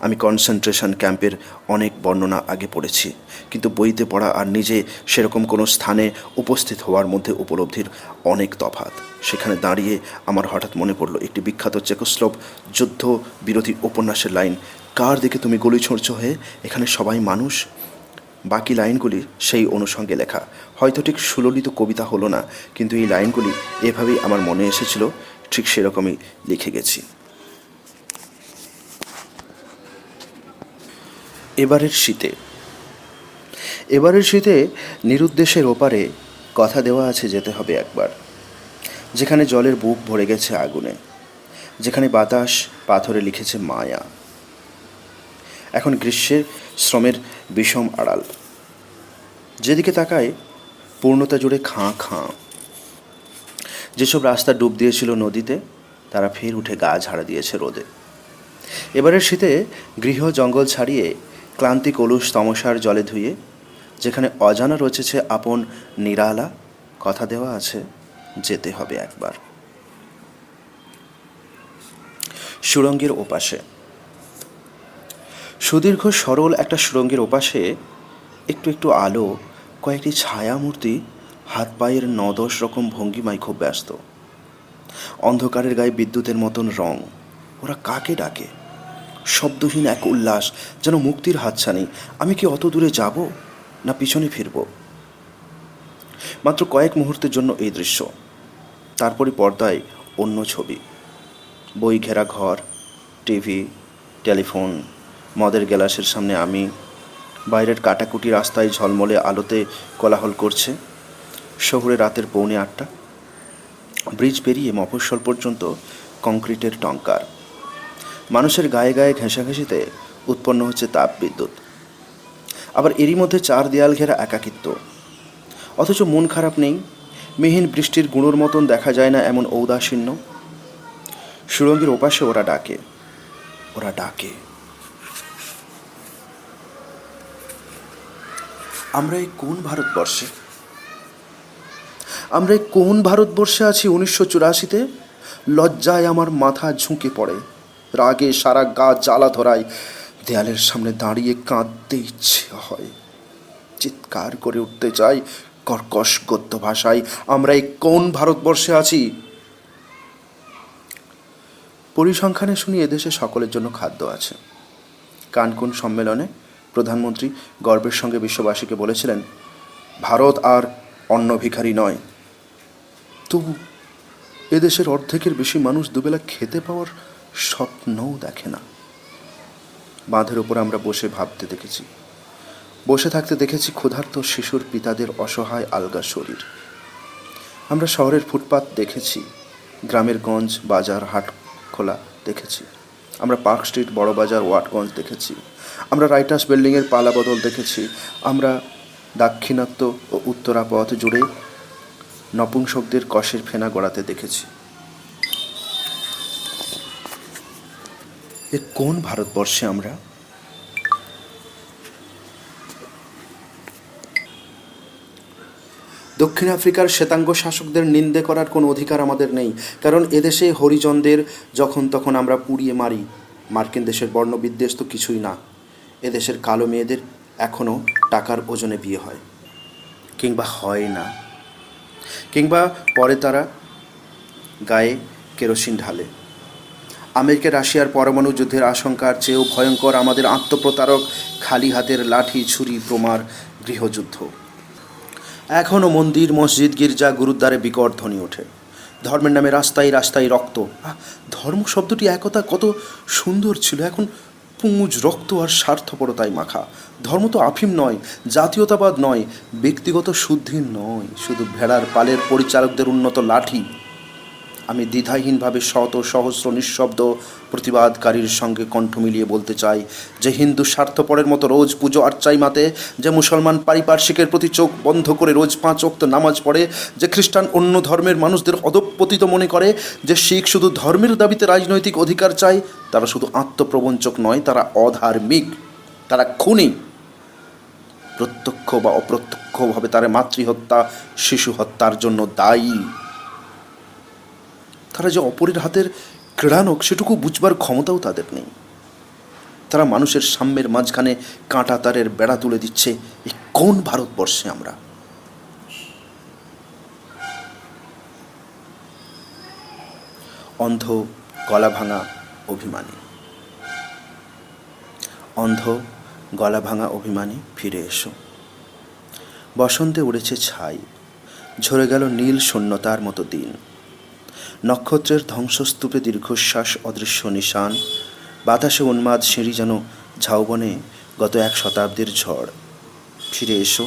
আমি কনসেন্ট্রেশন ক্যাম্পের অনেক বর্ণনা আগে পড়েছি, কিন্তু বইতে পড়া আর নিজে সেরকম কোনো স্থানে উপস্থিত হওয়ার মধ্যে উপলব্ধির অনেক তফাৎ। সেখানে দাঁড়িয়ে আমার হঠাৎ মনে পড়ল একটি বিখ্যাত চেকোস্লোভ যুদ্ধ বিরোধী উপন্যাসের লাইন, কার দিকে তুমি গুলি ছুঁড়ছ হে? এখানে সবাই মানুষ। বাকি লাইনগুলি সেই অনুষঙ্গে লেখা। হয়তো ঠিক সুললিত কবিতা হলো না, কিন্তু এই লাইনগুলি এভাবেই আমার মনে এসেছিল, ঠিক সেরকমই লিখে গেছি। এবারের শীতে নিরুদ্দেশের ওপারে কথা দেওয়া আছে যেতে হবে একবার, যেখানে জলের বুক ভরে গেছে আগুনে, যেখানে বাতাস পাথরে লিখেছে মায়া। এখন গ্রীষ্মের শ্রমের বিষম আড়াল, যেদিকে তাকায় পূর্ণতা জুড়ে খাঁ খাঁ। যেসব রাস্তা ডুব দিয়েছিল নদীতে, তারা ফের উঠে গা ঝাড়া দিয়েছে রোদে। এবারের শীতে গৃহ জঙ্গল ছাড়িয়ে ক্লান্তি কলুষ তমসার জলে ধুয়ে, যেখানে অজানা রচেছে আপন নিরালা, কথা দেওয়া আছে যেতে হবে একবার। সুড়ঙ্গের ওপাশে, সুদীর্ঘ সরল একটা সুড়ঙ্গের ওপাশে একটু একটু আলো, কয়েকটি ছায়ামূর্তি হাত পায়ের 9-10 রকম ভঙ্গিমায় খুব ব্যস্ত। অন্ধকারের গায়ে বিদ্যুতের মতন রং। ওরা কাকে ডাকে? শব্দহীন এক উল্লাস, যেন মুক্তির হাতছানি। আমি কি অত দূরে যাব, না পিছনে ফিরব? মাত্র কয়েক মুহূর্তের জন্য এই দৃশ্য, তারপরে পর্দায় অন্য ছবি। বই ঘেরা ঘর, টিভি, টেলিফোন, মদের গ্লাসের সামনে আমি। বাইরের কাটাকুটি রাস্তায় ঝলমলে আলোতে কোলাহল করছে। শহুরে রাতের 7:45। ব্রিজ পেরিয়ে মফস্বল পর্যন্ত কংক্রিটের টঙ্কার। মানুষের গায়ে গায়ে ঘেঁষাঘেঁষিতে উৎপন্ন হচ্ছে তাপ বিদ্যুৎ। আবার এরই মধ্যে 4 দেয়াল ঘেরা একাকিত্ব। অথচ মন খারাপ নেই। মিহিন বৃষ্টির গুঁড়োর মতন দেখা যায় না এমন ঔদাসীন্য। সুড়ঙ্গের ওপাশে ওরা ডাকে, ওরা ডাকে। আমরা এই কোন ভারতবর্ষে? আমরা এই কোন ভারতবর্ষে আছি 1984-তে? লজ্জায় আমার মাথা ঝুঁকে পড়ে, রাগে সারা গা জ্বালা ধরায়। দেয়ালের সামনে দাঁড়িয়ে কাঁদতে ইচ্ছে হয়, চিৎকার করে উঠতে চাই কর্কশ গদ্য ভাষায়, আমরা এই কোন ভারতবর্ষে আছি? পরিসংখ্যানে শুনি এদেশে সকলের জন্য খাদ্য আছে। কানকুন সম্মেলনে প্রধানমন্ত্রী গর্বের সঙ্গে বিশ্ববাসীকে বলেছিলেন, ভারত আর অন্ন ভিখারি নয়। তবু এদেশের অর্ধেকের বেশি মানুষ দুবেলা খেতে পাওয়ার স্বপ্নও দেখে না। বাঁধের ওপর আমরা বসে ভাবতে দেখেছি, বসে থাকতে দেখেছি ক্ষুধার্ত শিশুর পিতাদের অসহায় আলগা শরীর। আমরা শহরের ফুটপাত দেখেছি, গ্রামের গঞ্জ, বাজার, হাট খোলা দেখেছি। আমরা পার্ক স্ট্রিট, বড় বাজার, ওয়াটগঞ্জ দেখেছি। আমরা রাইটার্স বিল্ডিংয়ের পালা বদল দেখেছি। আমরা দাক্ষিণাত্য ও উত্তরা পথ জুড়ে নপুংসকদের কষের ফেনা গড়াতে দেখেছি। এ কোন ভারতবর্ষে আমরা? দক্ষিণ আফ্রিকার শ্বেতাঙ্গ শাসকদের নিন্দে করার কোনো অধিকার আমাদের নেই, কারণ এদেশে হরিজনদের যখন তখন আমরা পুড়িয়ে মারি। মার্কিন দেশের বর্ণবিদ্বেষ তো কিছুই না। এদেশের কালো মেয়েদের এখনও টাকার ওজনে বিয়ে হয়, কিংবা হয় না, কিংবা পরে তারা গায়ে কেরোসিন ঢালে। আমেরিকা রাশিয়ার পরমাণু যুদ্ধের আশঙ্কার চেয়েও ভয়ঙ্কর আমাদের আত্মপ্রতারক খালি হাতের লাঠি ছুরি প্রমার গৃহযুদ্ধ। এখনও মন্দির, মসজিদ, গির্জা, গুরুদ্বারে বিকট ধ্বনি ওঠে। ধর্মের নামে রাস্তায় রাস্তায় রক্ত। ধর্ম শব্দটি একতা কত সুন্দর ছিল, এখন পুঁজ, রক্ত আর স্বার্থপরতায় মাখা। ধর্ম তো আফিম নয়, জাতীয়তাবাদ নয়, ব্যক্তিগত শুদ্ধি নয়, শুধু ভেড়ার পালের পরিচালকদের উন্নত লাঠি। আমি দ্বিধাহীনভাবে শত সহস্র নিঃশব্দ প্রতিবাদকারীর সঙ্গে কণ্ঠ মিলিয়ে বলতে চাই যে হিন্দু স্বার্থপরের মতো রোজ পুজো আর্চাই মাতে, যে মুসলমান পারিপার্শ্বিকের প্রতি চোখ বন্ধ করে রোজ 5 ওয়াক্ত নামাজ পড়ে, যে খ্রিস্টান অন্য ধর্মের মানুষদের অধঃপতিত মনে করে, যে শিখ শুধু ধর্মের দাবিতে রাজনৈতিক অধিকার চায়, তারা শুধু আত্মপ্রবঞ্চক নয়, তারা অধার্মিক, তারা খুনি। প্রত্যক্ষ বা অপ্রত্যক্ষভাবে তারা মাতৃহত্যা, শিশু হত্যার জন্য দায়ী। তারা যে অপরের হাতের ক্রীড়ানক সেটুকু বুঝবার ক্ষমতাও তাদের নেই। তারা মানুষের সাম্যের মাঝখানে কাঁটা তারের বেড়া তুলে দিচ্ছে। এই কোন ভারতবর্ষে আমরা? অন্ধ, গলা ভাঙা, অভিমানী। অন্ধ, গলা ভাঙা, অভিমানী, ফিরে এসো। বসন্তে উড়েছে ছাই, ঝরে গেল নীল শূন্যতার মতো দিন। নক্ষত্রের ধ্বংসস্তূপে দীর্ঘশ্বাস, অদৃশ্য নিশান। বাতাসে উন্মাদ সিঁড়ি, যেন ঝাউবনে গত 1 শতাব্দীর ঝড়। ফিরে এসো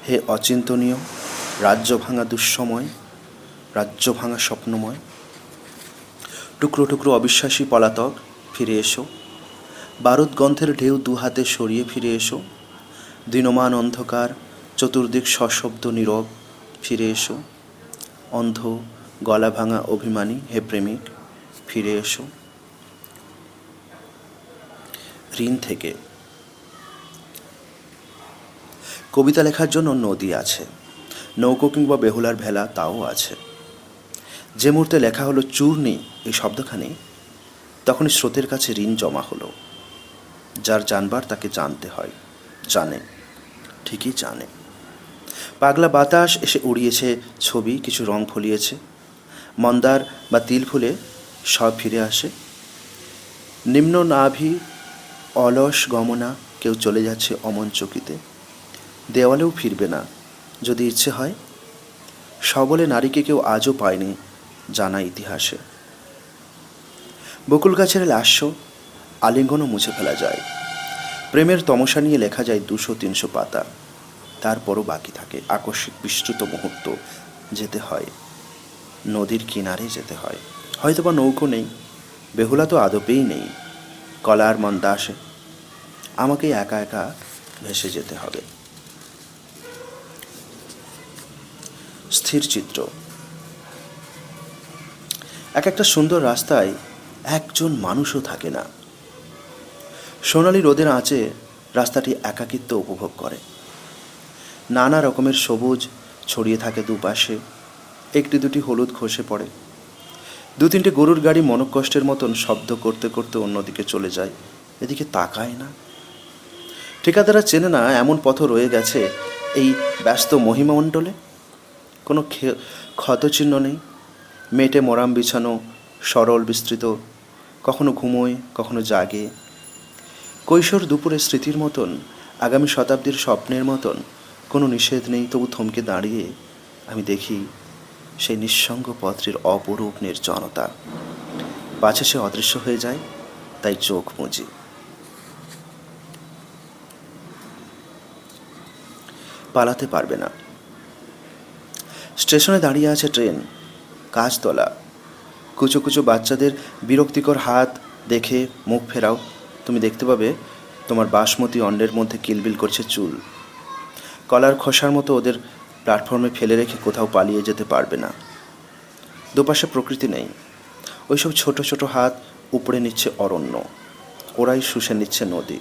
হে অচিন্তনীয়, রাজ্য ভাঙা দুঃসময়, রাজ্য ভাঙা স্বপ্নময়। টুকরো টুকরো অবিশ্বাসী পলাতক, ফিরে এসো। বারুদ গন্ধের ঢেউ 2 হাতে সরিয়ে ফিরে এসো। দিনমান অন্ধকার, চতুর্দিক সশব্দ নীরব, ফিরে এসো। অন্ধ, গলা ভাঙা, অভিমানী, হে প্রেমিক, ফিরে এসো। ঋণ থেকে। কবিতা লেখার জন্য নদী আছে, নৌকো কিংবা বেহুলার ভেলা তাও আছে। যে মুহূর্তে লেখা হলো চূর্ণী এই শব্দখানি, তখনই স্রোতের কাছে ঋণ জমা হলো। যার জানবার তাকে জানতে হয়, জানে, ঠিকই জানে। পাগলা বাতাস এসে উড়িয়েছে ছবি, কিছু রং ফলিয়েছে। মন্দার বা তিল ফুলে সব ফিরে আসে। নিম্ন নাভি অলস গমনা, কেউ চলে যাচ্ছে অমন চকিতে। দেওয়ালেও ফিরবে না যদি ইচ্ছে হয়। সবলে নারীকে কেউ আজও পায়নি জানা ইতিহাসে। বকুল গাছের লাস্য আলিঙ্গনও মুছে ফেলা যায়। প্রেমের তমসা নিয়ে লেখা যায় 200-300 পাতা, তারপরও বাকি থাকে আকস্মিক বিস্তৃত মুহূর্ত। যেতে হয়, নদীর কিনারে যেতে হয়। হয়তোবা নৌকো নেই, বেহুলা তো আদপেই নেই। কলার মন্দাসে আমাকে একা একা ভেসে যেতে হবে। স্থির চিত্র। একটা সুন্দর রাস্তায় একজন মানুষও থাকে না। সোনালি রোদের আঁচে রাস্তাটি একাকিত্ব উপভোগ করে। নানা রকমের সবুজ ছড়িয়ে থাকে দুপাশে। 1-2টি হলুদ খসে পড়ে। 2-3টে গরুর গাড়ি মনকষ্টের মতন শব্দ করতে করতে অন্যদিকে চলে যায়, এদিকে তাকায় না। ঠিকাদাররা চেনে না এমন পথ রয়ে গেছে এই ব্যস্ত মহিমামণ্ডলে। কোনো ক্ষতচিহ্ন নেই। মেটে মোরাম বিছানো, সরল বিস্তৃত, কখনো ঘুমোয় কখনো জাগে। কৈশোর দুপুরে স্মৃতির মতন, আগামী শতাব্দীর স্বপ্নের মতন কোনো নিষেধ নেই। তবু থমকে দাঁড়িয়ে আমি দেখি সেই নিঃসঙ্গ পথটির অপরূপ নির্জনতা। পাছে সে অদৃশ্য হয়ে যায়, তাই চোখ মুজি। পালাতে পারবে না। স্টেশনে দাঁড়িয়ে আছে ট্রেন, কাজ তোলা। কুচো কুচো বাচ্চাদের বিরক্তিকর হাত দেখে মুখ ফেরাও। তুমি দেখতে পাবে তোমার বাসমতি অন্ডের মধ্যে কিলবিল করছে চুল। কলার খোসার মতো ওদের প্ল্যাটফর্মে ফেলে রেখে কোথাও পালিয়ে যেতে পারবে না। দুপাশে প্রকৃতি নেই। ওইসব ছোট ছোট হাত উপড়ে নিচ্ছে অরণ্য। ওরাই শুষে নিচ্ছে নদী।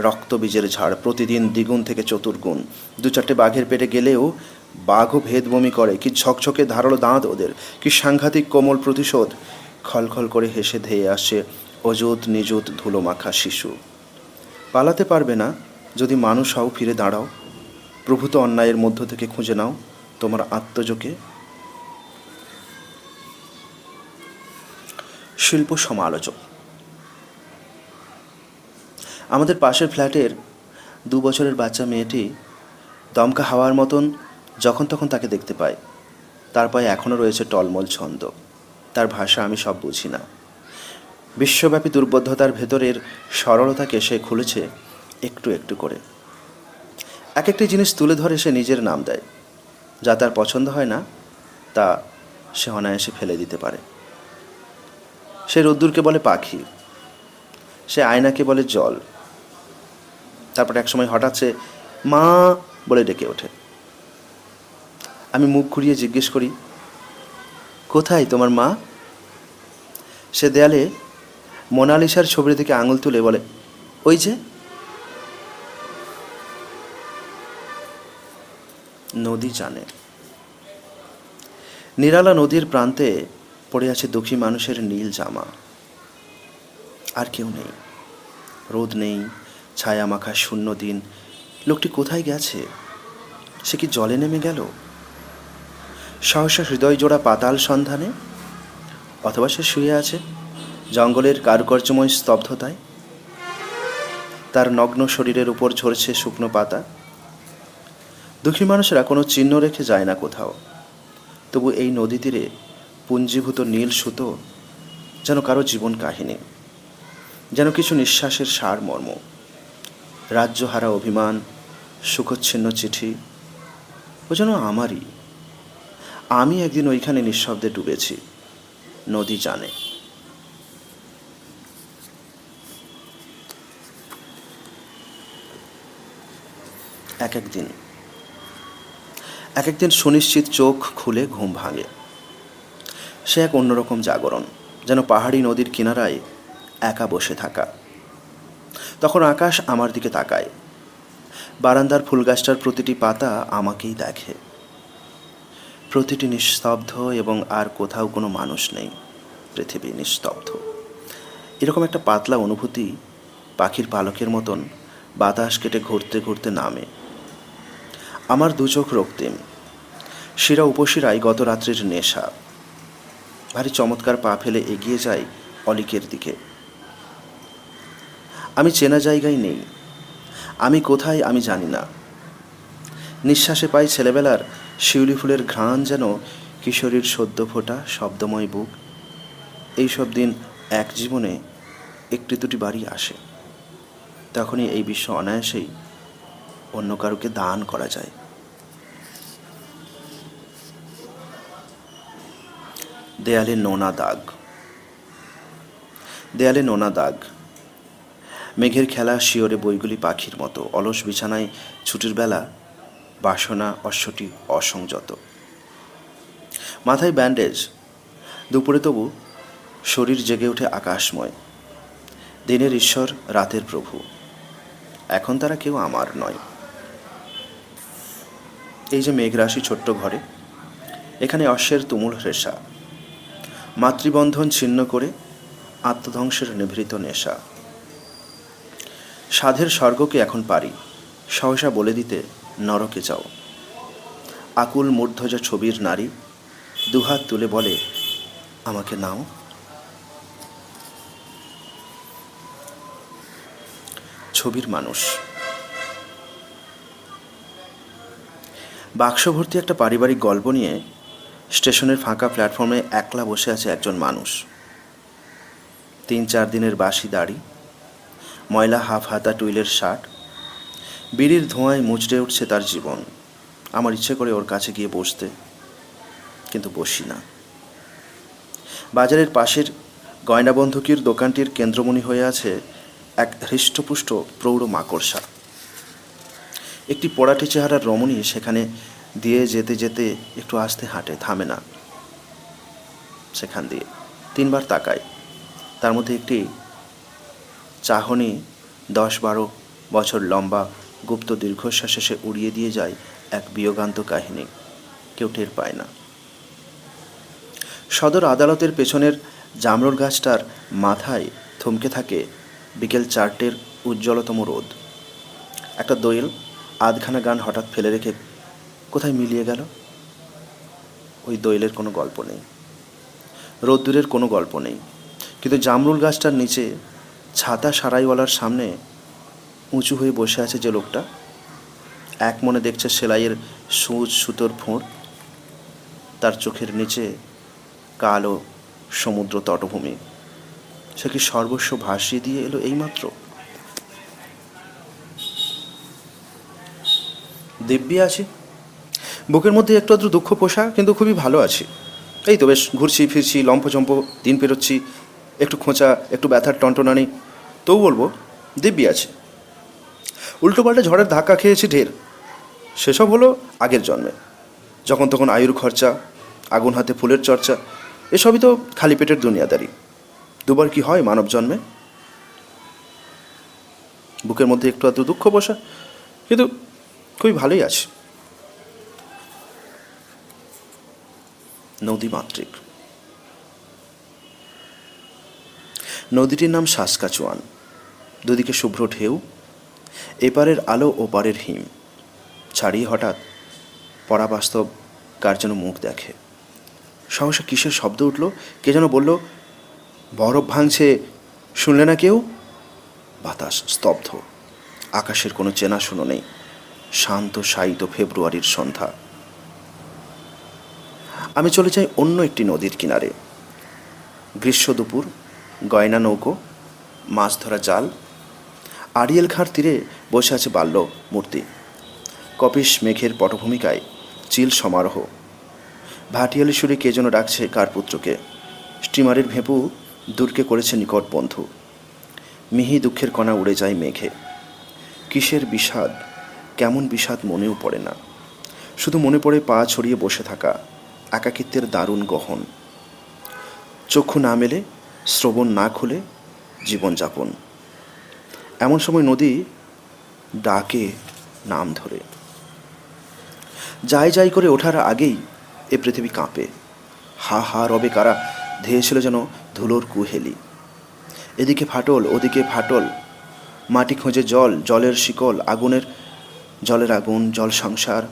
রক্তবীজের ঝাড়, প্রতিদিন দ্বিগুণ থেকে চতুর্গুণ। 2-4টে বাঘের পেটে গেলেও বাঘও ভেদবমি করে। কি ঝকঝকে ধারালো দাঁত ওদের, কি সাংঘাতিক কোমল প্রতিশোধ। খলখল করে হেসে ধেয়ে আসে অযুত নিযুত ধুলোমাখা শিশু। পালাতে পারবে না যদি মানুষ হও, ফিরে দাঁড়াও। প্রভূত অন্যায়ের মধ্য থেকে খুঁজে নাও তোমার আত্মজকে। শিল্প সমালোচক। আমাদের পাশের ফ্ল্যাটের 2 বছরের বাচ্চা মেয়েটি দমকা হাওয়ার মতন যখন তখন তাকে দেখতে পায়। তার পায়ে এখনও রয়েছে টলমল ছন্দ। তার ভাষা আমি সব বুঝি না। বিশ্বব্যাপী দুর্বোধ্যতার ভেতরের সরলতাকে সে খুলেছে একটু একটু করে। এক একটি জিনিস তুলে ধরে সে নিজের নাম দেয়। যা তার পছন্দ হয় না তা সে অনায়াসে ফেলে দিতে পারে। সে রোদ্দুরকে বলে পাখি, সে আয়নাকে বলে জল। তারপর এক সময় হঠাৎ সে মা বলে ডেকে ওঠে। আমি মুখ ঘুরিয়ে জিজ্ঞেস করি, কোথায় তোমার মা? সে দেয়ালে মোনালিসার ছবির দিকে আঙুল তুলে বলে, ওই যে। নদী জানে। নিরালা নদীর প্রান্তে পড়ে আছে দুঃখী মানুষের নীল জামা। আর কেউ নেই, রোদ নেই, ছায়া মাখা শূন্য দিন। লোকটি কোথায় গেছে? সে কি জলে নেমে গেল? সহসা হৃদয় জোড়া পাতাল সন্ধানে? অথবা সে শুয়ে আছে জঙ্গলের কারুকার্যময় স্তব্ধতায়। তার নগ্ন শরীরের উপর ঝরছে শুকনো পাতা। দুঃখী মানুষেরা কোনো চিহ্ন রেখে যায় না কোথাও। তবু এই নদী তীরে পুঞ্জীভূত নীল সুতো যেন কারো জীবন কাহিনী, যেন কিছু নিঃশ্বাসের সারমর্ম। রাজ্যহারা অভিমান, সুখচ্ছিন্ন চিঠি, ও যেন আমারই। আমি একদিন ওইখানে নিঃশব্দে ডুবেছি। নদী জানে। এক একদিন সুনিশ্চিত চোখ খুলে ঘুম ভাঙে। সে এক অন্যরকম জাগরণ, যেন পাহাড়ি নদীর কিনারায় একা বসে থাকা। তখন আকাশ আমার দিকে তাকায়। বারান্দার ফুলগাছটার প্রতিটি পাতা আমাকেই দেখে। প্রতিটি নিস্তব্ধ, এবং আর কোথাও কোনো মানুষ নেই। পৃথিবী নিস্তব্ধ। এরকম একটা পাতলা অনুভূতি পাখির পালকের মতন বাতাস কেটে ঘুরতে ঘুরতে নামে। আমার 2 চোখ রক্তিম, শিরা উপশিরায় গত রাত্রির নেশা। ভারী চমৎকার পা ফেলে এগিয়ে যাই অলিকের দিকে। আমি চেনা জায়গায় নেই। আমি কোথায় আমি জানি না। নিঃশ্বাসে পাই ছেলেবেলার শিউলি ফুলের ঘ্রাণ, যেন কিশোরীর সদ্য ফোটা শব্দময় বুক। এইসব দিন এক জীবনে 1-2টি বাড়ি আসে। তখনই এই বিশ্ব অনায়াসেই অন্য কারুকে দান করা যায়। দেয়ালে নোনা দাগ। দেয়ালে নোনা দাগ। মেঘের খেলা শিওরে বইগুলি পাখির মতো। অলস বিছানায় ছুটির বেলা বাসনা অশ্বটি অসংযত। মাথায় ব্যান্ডেজ। দুপুরে তবু শরীর জেগে ওঠে আকাশময়। দিনের ঈশ্বর, রাতের প্রভু। এখন তারা কেউ আমার নয়। এই যে মেঘরাশি ছোট্ট ঘরে, এখানে অশ্বের তুমুল হ্রেষা। মাতৃবন্ধন ছিন্ন করে আত্মধ্বংসের নিভৃত নেশা। সাধের স্বর্গকে এখন পারি সহসা বলে দিতে, নরকে যাও। আকুল মূর্ধজা ছবির নারী দুহাত তুলে বলে, আমাকে নাও। ছবির মানুষ। বাক্স ভর্তি একটা পারিবারিক গল্প নিয়ে স্টেশনের ফাঁকা প্ল্যাটফর্মে একলা বসে আছে একজন মানুষ। 3-4 দিনের বাসি দাড়ি, ময়লা হাফ হাতা টুইলের শার্ট। বিড়ির ধোঁয়ায় মুচড়ে উঠছে তার জীবন। আমার ইচ্ছে করে ওর কাছে গিয়ে বসতে, কিন্তু বসি না। বাজারের পাশের গয়না বন্ধকির দোকানটির কেন্দ্রমণি হয়ে আছে এক হৃষ্টপুষ্ট প্রৌঢ় মাকড়সা। একটি পোড়াটে চেহারার রমণী সেখানে দিয়ে যেতে যেতে একটু আস্তে হাঁটে, থামে না। সেখান দিয়ে 3 বার তাকায়। তার মধ্যে একটি চাহনি 10-12 বছর লম্বা গুপ্ত দীর্ঘশ্বাস শেষে উড়িয়ে দিয়ে যায় এক বিয়োগান্ত কাহিনী, কেউ টের পায় না। সদর আদালতের পেছনের জামরুল গাছটার মাথায় থমকে থাকে বিকেল 4টের উজ্জ্বলতম রোদ। একটা দোয়েল আধখানা গান হঠাৎ ফেলে রেখে কোথায় মিলিয়ে গেল। ওই দোয়েলের কোনো গল্প নেই, রোদ্দুরের কোনো গল্প নেই, কিন্তু জামরুল গাছটার নিচে ছাতা সারাইওয়ালার সামনে উঁচু হয়ে বসে আছে যে লোকটা, এক মনে দেখছে সেলাইয়ের সূচ সুতোর ফোঁড়, তার চোখের নিচে কালো সমুদ্র তটভূমি। সে কি সর্বস্ব ভাসিয়ে দিয়ে এলো এইমাত্র? দিব্যি আছি, বুকের মধ্যে একটু আধটু দুঃখ পোষা, কিন্তু খুবই ভালো আছি। এই তো বেশ ঘুরছি ফিরছি, লম্ফচম্প দিন পেরোচ্ছি, একটু খোঁচা, একটু ব্যথার টনটনানি, তবু বলবো দিব্যি আছে। উল্টোপাল্টা ঝড়ের ধাক্কা খেয়েছি ঢের, সেসব হলো আগের জন্মে, যখন তখন আয়ুর খরচা, আগুন হাতে ফুলের চর্চা, এসবই তো খালি পেটের দুনিয়াদারি। দুবার কি হয় মানব জন্মে? বুকের মধ্যে একটু আধটু দুঃখ বসা, কিন্তু খুবই ভালোই আছে। নদীমাতৃক। নদীটির নাম সাসকাচুয়ান। দুদিকে শুভ্র ঢেউ, এপারের আলো ওপারের হিম ছাড়িয়ে হঠাৎ পরাবাস্তব কার যেন মুখ দেখে। সহসা কিসের শব্দ উঠল, কে যেন বলল, বরফ ভাঙছে, শুনলে না কেউ? বাতাস স্তব্ধ, আকাশের কোনো চেনাশুনো নেই, শান্ত শায়িত ফেব্রুয়ারির সন্ধ্যা। আমি চলে যাই অন্য একটি নদীর কিনারে। গ্রীষ্ম দুপুর, গয়না নৌকো, মাছ ধরা জাল, আড়িয়েল খাঁর তীরে বসে আছে বাল্য মূর্তি। কপিস মেঘের পটভূমিকায় চিল সমারোহ। ভাটিয়ালি সুরে কে যেন ডাকছে কার পুত্রকে। স্টিমারের ভেঁপু দূরকে করেছে নিকট বন্ধু। মিহি দুঃখের কণা উড়ে যায় মেঘে। কিসের বিষাদ, কেমন বিষাদ মনেও পড়ে না, শুধু মনে পড়ে পা ছড়িয়ে বসে থাকা, একাকিত্বের দারুণ গহন। চক্ষু না মেলে, শ্রবণ না খুলে জীবনযাপন। এমন সময় নদী ডাকে নাম ধরে। যাই যাই করে ওঠার আগেই এ পৃথিবী কাঁপে। হা হা রবে কারা ধেয়েছিল যেন ধুলোর কুহেলি। এদিকে ফাটল, ওদিকে ফাটল, মাটি খোঁজে জল, জলের শিকল, আগুনের জলের আগুন, জল সংসার,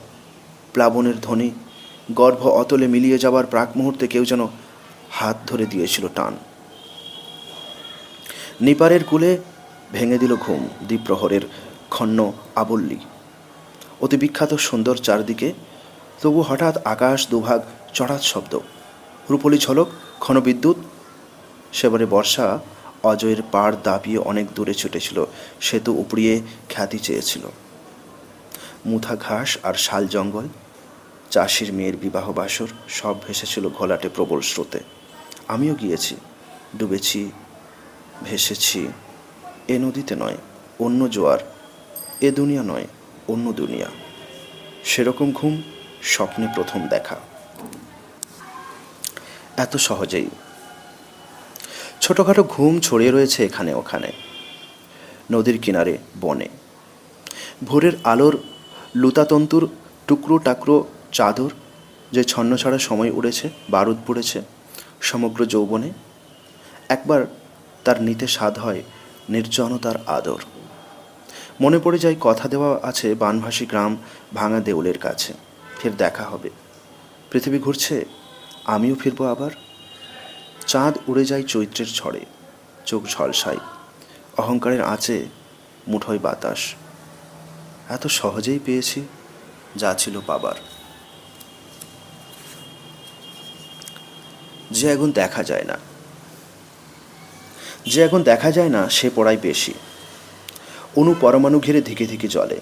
প্লাবনের ধ্বনি, গর্ভ অতলে মিলিয়ে যাবার প্রাক মুহূর্তে কেউ যেন হাত ধরে দিয়েছিল টান। নিপারের কূলে ভেঙে দিল ঘুম দ্বিপ্রহরের ক্ষণ্ণ আবল্লী। অতি বিখ্যাত সুন্দর চারদিকে, তবু হঠাৎ আকাশ দুভাগ চড়াৎ শব্দ, রূপলি ঝলক, ক্ষণবিদ্যুৎ। সেবারে বর্ষা অজয়ের পাড় দাপিয়ে অনেক দূরে ছুটেছিল, সেতু উপড়িয়ে খ্যাতি চেয়েছিল। মুথা ঘাস আর শাল জঙ্গল, চাষির মেয়ের বিবাহ বাসর, সব ভেসেছিল ঘোলাটে প্রবল স্রোতে। আমিও গিয়েছি, ডুবেছি, ভেসেছি। এ নদীতে নয়, অন্য জোয়ার, এ দুনিয়া নয়, অন্য দুনিয়া। সেরকম ঘুম স্বপ্নে প্রথম দেখা। এত সহজেই ছোটোখাটো ঘুম ছড়িয়ে রয়েছে এখানে ওখানে, নদীর কিনারে, বনে। ভোরের আলোর লুতাতন্তুর টুকরো টাকরো চাদর যে ছন্ন ছাড়া সময় উড়েছে, বারুদ পুড়েছে সমগ্র যৌবনে। একবার তার নিতে স্বাদ হয় নির্জনতার আদর। মনে পড়ে যায় কথা দেওয়া আছে বানভাসী গ্রাম ভাঙা দেউলের কাছে, ফের দেখা হবে। পৃথিবী ঘুরছে, আমিও ফিরব আবার। চাঁদ উড়ে যায় চৈত্রের ঝড়ে, চোখ ঝলসায়, অহংকারের আঁচে মুঠোয় বাতাস। এত সহজেই পেয়েছি যা ছিল পাবার। যে এখন দেখা যায় না, যে এখন দেখা যায় না, সে পড়াই বেশি। অণু পরমাণু ঘিরে ধিকে ধিকে জ্বলে।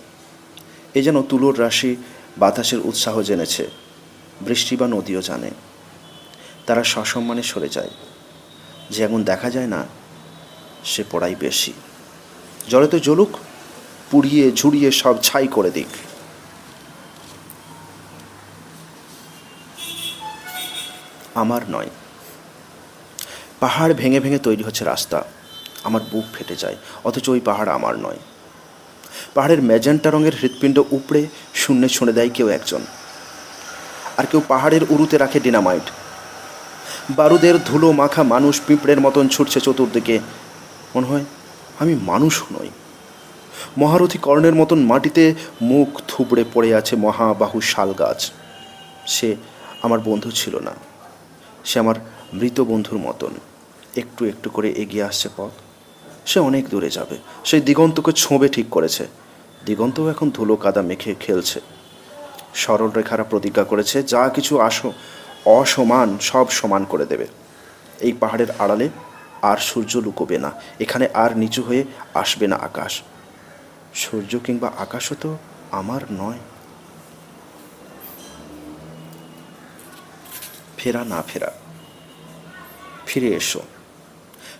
এ যেন তুলোর রাশি বাতাসের উৎসাহ জেনেছে, বৃষ্টি বা নদীও জানে। তারা সসম্মানে সরে যায়। যে এখন দেখা যায় না, সে পড়াই বেশি। জলে তো জ্বলুক, পুড়িয়ে ঝুড়িয়ে সব ছাই করে দিক। আমার নয়। পাহাড় ভেঙে ভেঙে তৈরি হচ্ছে রাস্তা, আমার বুক ফেটে যায়, অথচ ওই পাহাড় আমার নয়। পাহাড়ের ম্যাজেন্টা রঙের হৃৎপিণ্ড উপড়ে শূন্যে ছুঁড়ে দেয় কেউ একজন, আর কেউ পাহাড়ের উরুতে রাখে ডিনামাইট। বারুদের ধুলো মাখা মানুষ পিঁপড়ের মতন ছুটছে চতুর্দিকে। মনে হয় আমি মানুষ নই। মহারথী কর্ণের মতন মাটিতে মুখ থুবড়ে পড়ে আছে মহাবাহু শাল গাছ। সে আমার বন্ধু ছিল না, সে আমার মৃত বন্ধুর মতন একটু একটু করে এগিয়ে আসছে পথ। সে অনেক দূরে যাবে, সেই দিগন্তকে ছোঁবে ঠিক করেছে। দিগন্তও এখন ধুলো কাদা মেখে খেলছে। সরল রেখারা প্রতিজ্ঞা করেছে যা কিছু অসমান সব সমান করে দেবে। এই পাহাড়ের আড়ালে আর সূর্য লুকোবে না, এখানে আর নিচু হয়ে আসবে না আকাশ। সূর্য কিংবা আকাশও তো আমার নয়। ফেরা না ফেরা, ফিরে এসো,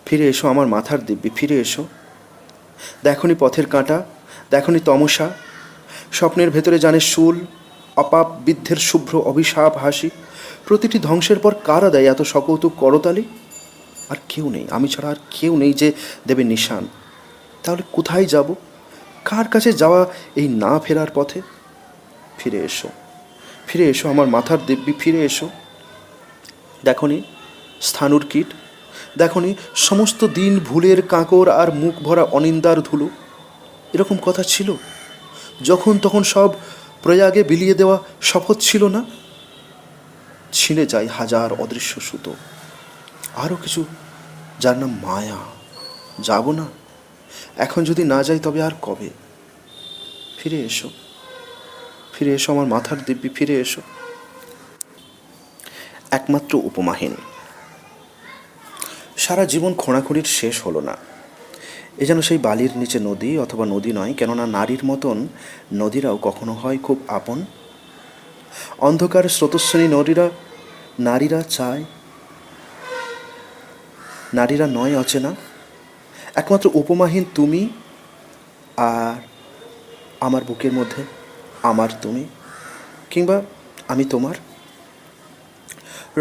ফিরে এসো আমার মাথার দিব্যি, ফিরে এসো। দেখনি পথের কাঁটা, দেখনি তমসা, স্বপ্নের ভেতরে জানে শুল, অপাপ বিদ্ধের শুভ্র অভিশাপ হাসি। প্রতিটি ধ্বংসের পর কারা দেয় এত সকৌতুক করতালি? আর কেউ নেই, আমি ছাড়া আর কেউ নেই যে দেবে নিশান। তাহলে কোথায় যাব? কার কাছে যাওয়া এই না ফেরার পথে? ফিরে এসো, ফিরে এসো আমার মাথার দিব্যি, ফিরে এসো। দেখনি স্থানুর কীট, দেখনি সমস্ত দিন ভুলের কাঁকড় আর মুখ ভরা অনিন্দার ধুলো। এরকম কথা ছিল যখন তখন সব প্রয়াগে বিলিয়ে দেওয়া শপথ ছিল না? ছিঁড়ে যায় হাজার অদৃশ্য সুতো। আরও কিছু যার নাম মায়া। যাব না, এখন যদি না যাই তবে আর কবে? ফিরে এসো, ফিরে এসো আমার মাথার দিব্যি, ফিরে এসো। একমাত্র উপমাহীন। সারা জীবন খোঁড়াখুঁড়ির শেষ হলো না। এ যেন সেই বালির নিচে নদী, অথবা নদী নয়, কেননা নারীর মতন নদীরাও কখনো হয় খুব আপন। অন্ধকার স্রোতস্বিনী নারীরা চায়, নারীরা নয় অচেনা। একমাত্র উপমাহীন তুমি আর আমার বুকের মধ্যে আমার তুমি, কিংবা আমি তোমার।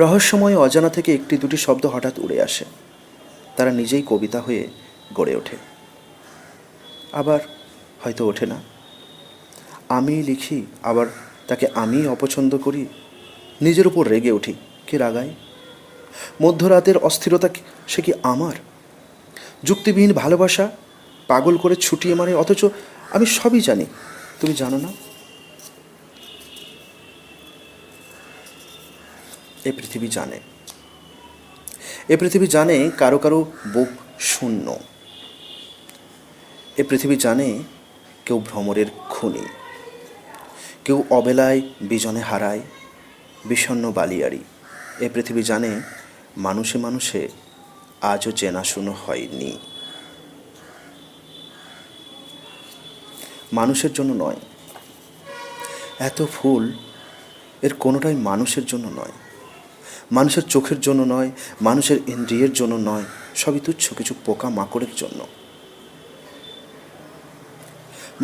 রহস্যময় অজানা থেকে একটি দুটি শব্দ হঠাৎ উড়ে আসে, তারা নিজেই কবিতা হয়ে গড়ে ওঠে, আবার হয়তো ওঠে না। আমি লিখি, আবার তাকে আমি অপছন্দ করি, নিজের উপর রেগে উঠি। কে রাগায়? মধ্যরাতের অস্থিরতা সে কি আমার? যুক্তিবিহীন ভালোবাসা পাগল করে ছুটিয়ে মারে, অথচ আমি সবই জানি, তুমি জানো না। এ পৃথিবী জানে, এ পৃথিবী জানে কারো কারো বুক শূন্য। এ পৃথিবী জানে কেউ ভ্রমরের খুনি, কেউ অবেলায় বিজনে হারায় বিষণ্ণ বালিয়াড়ি। এ পৃথিবী জানে মানুষে মানুষে আজও চেনাশুনো হয়নি। মানুষের জন্য নয়, এত ফুল এর কোনোটাই মানুষের জন্য নয়, মানুষের চোখের জন্য নয়, মানুষের ইন্দ্রিয়ের জন্য নয়, সবই তুচ্ছ কিছু পোকা মাকড়ের জন্য।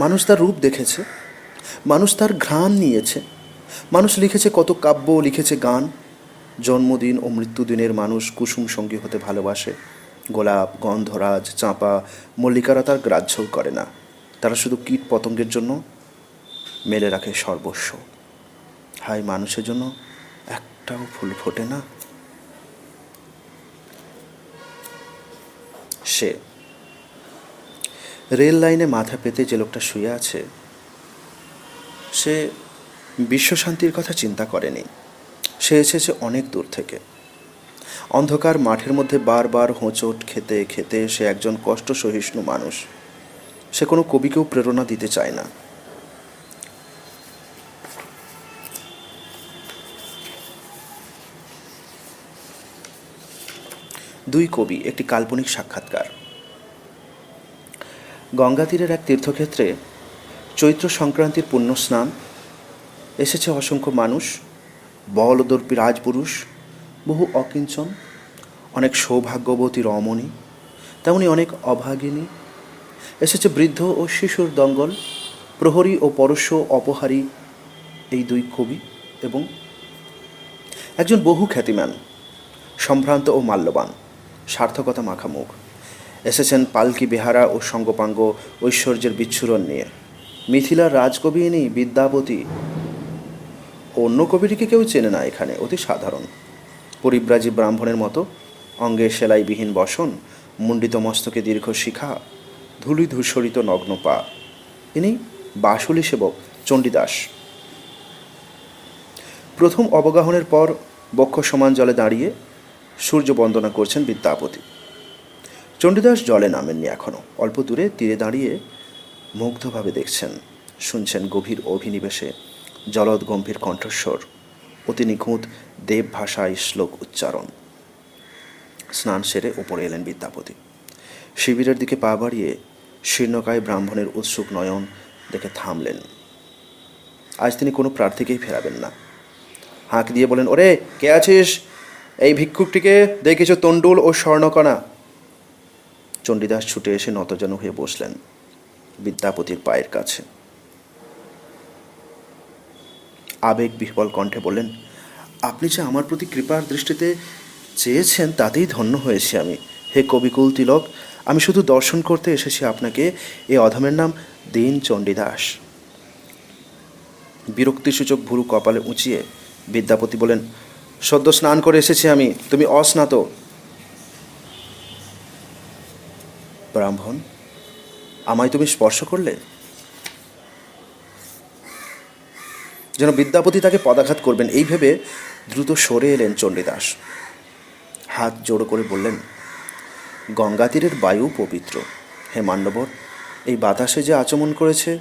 মানুষ তার রূপ দেখেছে, মানুষ তার ঘ্রাণ নিয়েছে, মানুষ লিখেছে কত কাব্য, লিখেছে গান। জন্মদিন ও মৃত্যুদিনের মানুষ কুসুম সঙ্গী হতে ভালোবাসে। গোলাপ, গন্ধরাজ, চাঁপা, মল্লিকারা তার গ্রাহ্যও করে না। তারা শুধু কীট পতঙ্গের জন্য মেলে রাখে সর্বস্ব। হায়, মানুষের জন্য একটাও ফুল ফোটে না। সে রেল লাইনে মাথা পেতে যে লোকটা শুয়ে আছে, সে বিশ্বশান্তির কথা চিন্তা করেনি। সে এসেছে অনেক দূর থেকে। অন্ধকার মাঠের মধ্যে বারবার হোঁচট খেতে খেতে সে একজন কষ্ট সহিষ্ণু মানুষ। সে কোনো কবিকেও প্রেরণা দিতে চায় না। দুই কবি, একটি কাল্পনিক সাক্ষাৎকার। গঙ্গা তীরের এক তীর্থক্ষেত্রে চৈত্র সংক্রান্তির পুণ্যস্নান। এসেছে অসংখ্য মানুষ, বলদর্পী রাজপুরুষ, বহু অকিঞ্চন, অনেক সৌভাগ্যবতী রমণী, তেমনি অনেক অভাগিনী। এসেছে বৃদ্ধ ও শিশুর দঙ্গল, প্রহরী ও পরশ অপহারী এই দুই কবি, এবং একজন বহু খ্যাতিমান, সম্ভ্রান্ত ও মাল্যবান, সার্থকতা মাখা মুখ। এসেছেন পালকি বেহারা ও সঙ্গপাঙ্গ ঐশ্বর্যের বিচ্ছুরণ নিয়ে। মিথিলার রাজকবি ইনি বিদ্যাপতি। অন্য কবিটিকে কেউ চেনে না এখানে, অতি সাধারণ পরিব্রাজী ব্রাহ্মণের মতো, অঙ্গে সেলাইবিহীন বসন, মুণ্ডিত মস্তকে দীর্ঘ শিখা, ধূলি ধূসরিত নগ্ন পা। ইনি বাসুলি সেবক চণ্ডীদাস। প্রথম অবগাহনের পর বক্ষ সমান জলে দাঁড়িয়ে সূর্য বন্দনা করছেন বিদ্যাপতি। চণ্ডীদাস জলে নামেননি এখনও, অল্প দূরে তীরে দাঁড়িয়ে মুগ্ধভাবে দেখছেন, শুনছেন গভীর অভিনিবেশে জলদ গম্ভীর কণ্ঠস্বর, অতি নিখুঁত দেব ভাষায় শ্লোক উচ্চারণ। স্নান সেরে ওপরে এলেন বিদ্যাপতি। শিবিরের দিকে পা বাড়িয়ে শীর্ণকায় ব্রাহ্মণের উৎসুক নয়ন দেখে থামলেন। আজ তিনি কোনো প্রার্থীকেই ফেরাবেন না। হাঁক দিয়ে বলেন, ওরে কে আছিস? এই ভিক্ষুকটিকে দে কিছু তণ্ডুল ও স্বর্ণকণা। চণ্ডীদাস ছুটে এসে নতজানু হয়ে বসলেন বিদ্যাপতির পায়ের কাছে। আবেগ বিহ্বল কণ্ঠে বললেন, আপনি যে আমার প্রতি কৃপার দৃষ্টিতে চেয়েছেন তাতেই ধন্য হয়েছি আমি। হে কবিকুল তিলক, আমি শুধু দর্শন করতে এসেছি আপনাকে। এ অধমের নাম দীন চণ্ডীদাস। বিরক্তিসূচক ভুরু কপালে উঁচিয়ে বিদ্যাপতি বলেন, সদ্য স্নান করে এসেছি আমি, তুমি অস্নাত। ব্রাহ্মণ, আমায় তুমি স্পর্শ করলে? যেন বিদ্যাপতি তাকে পদাঘাত করবেন এই ভেবে দ্রুত সরে এলেন চণ্ডীদাস। হাত জোড়ো করে বললেন, গঙ্গা তীরের বায়ু পবিত্র। হে মান্যবর, এই বাতাসে যে আচমন করেছে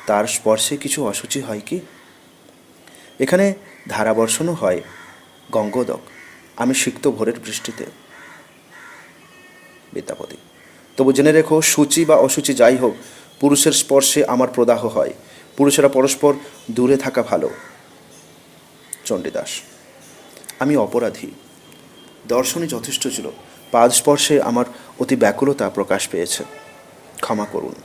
তার স্পর্শে কিছু অসুচি হয় কি? এখানে ধারাবর্ষণও হয় গঙ্গোদক, আমি সিক্ত ভোরের বৃষ্টিতে। বিদ্যাপতি, তবু জেনে রেখো, সূচি বা অসুচি যাই হোক, পুরুষের স্পর্শে আমার প্রদাহ হয়। পুরুষেরা পরস্পর দূরে থাকা ভালো। চণ্ডীদাস, আমি অপরাধী। দর্শনই যথেষ্ট ছিল, পাদ স্পর্শে আমার অতি ব্যাকুলতা প্রকাশ পেয়েছে, ক্ষমা করুন।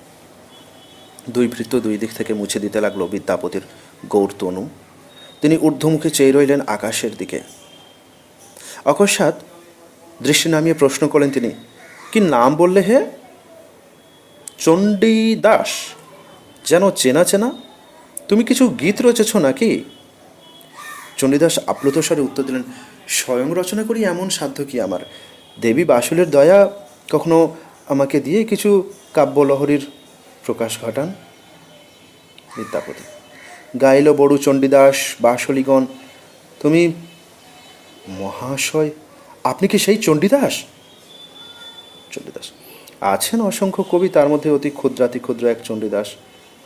দুই ভৃত্য দুই দিক থেকে মুছে দিতে লাগলো বিদ্যাপতির গৌর তনু। তিনি ঊর্ধ্বমুখে চেয়ে রইলেন আকাশের দিকে। অকস্মাৎ দৃষ্টি নামিয়ে প্রশ্ন করলেন তিনি, কি নাম বললে হে? চণ্ডীদাস, যেন চেনা চেনা। তুমি কিছু গীত রচেছ নাকি? চণ্ডীদাস আপ্লুত স্বরে উত্তর দিলেন, স্বয়ং রচনা করি এমন সাধ্য কি আমার? দেবী বাসুলের দয়া কখনো আমাকে দিয়ে কিছু কাব্যলহরীর প্রকাশ ঘটান। বিদ্যাপতি, গাইল বড়ু চণ্ডীদাস বাসলিগণ, তুমি মহাশয়, আপনি কি সেই চণ্ডীদাস? চণ্ডীদাস, আছেন অসংখ্য কবি, তার মধ্যে অতি ক্ষুদ্রাতি ক্ষুদ্র এক চণ্ডীদাস,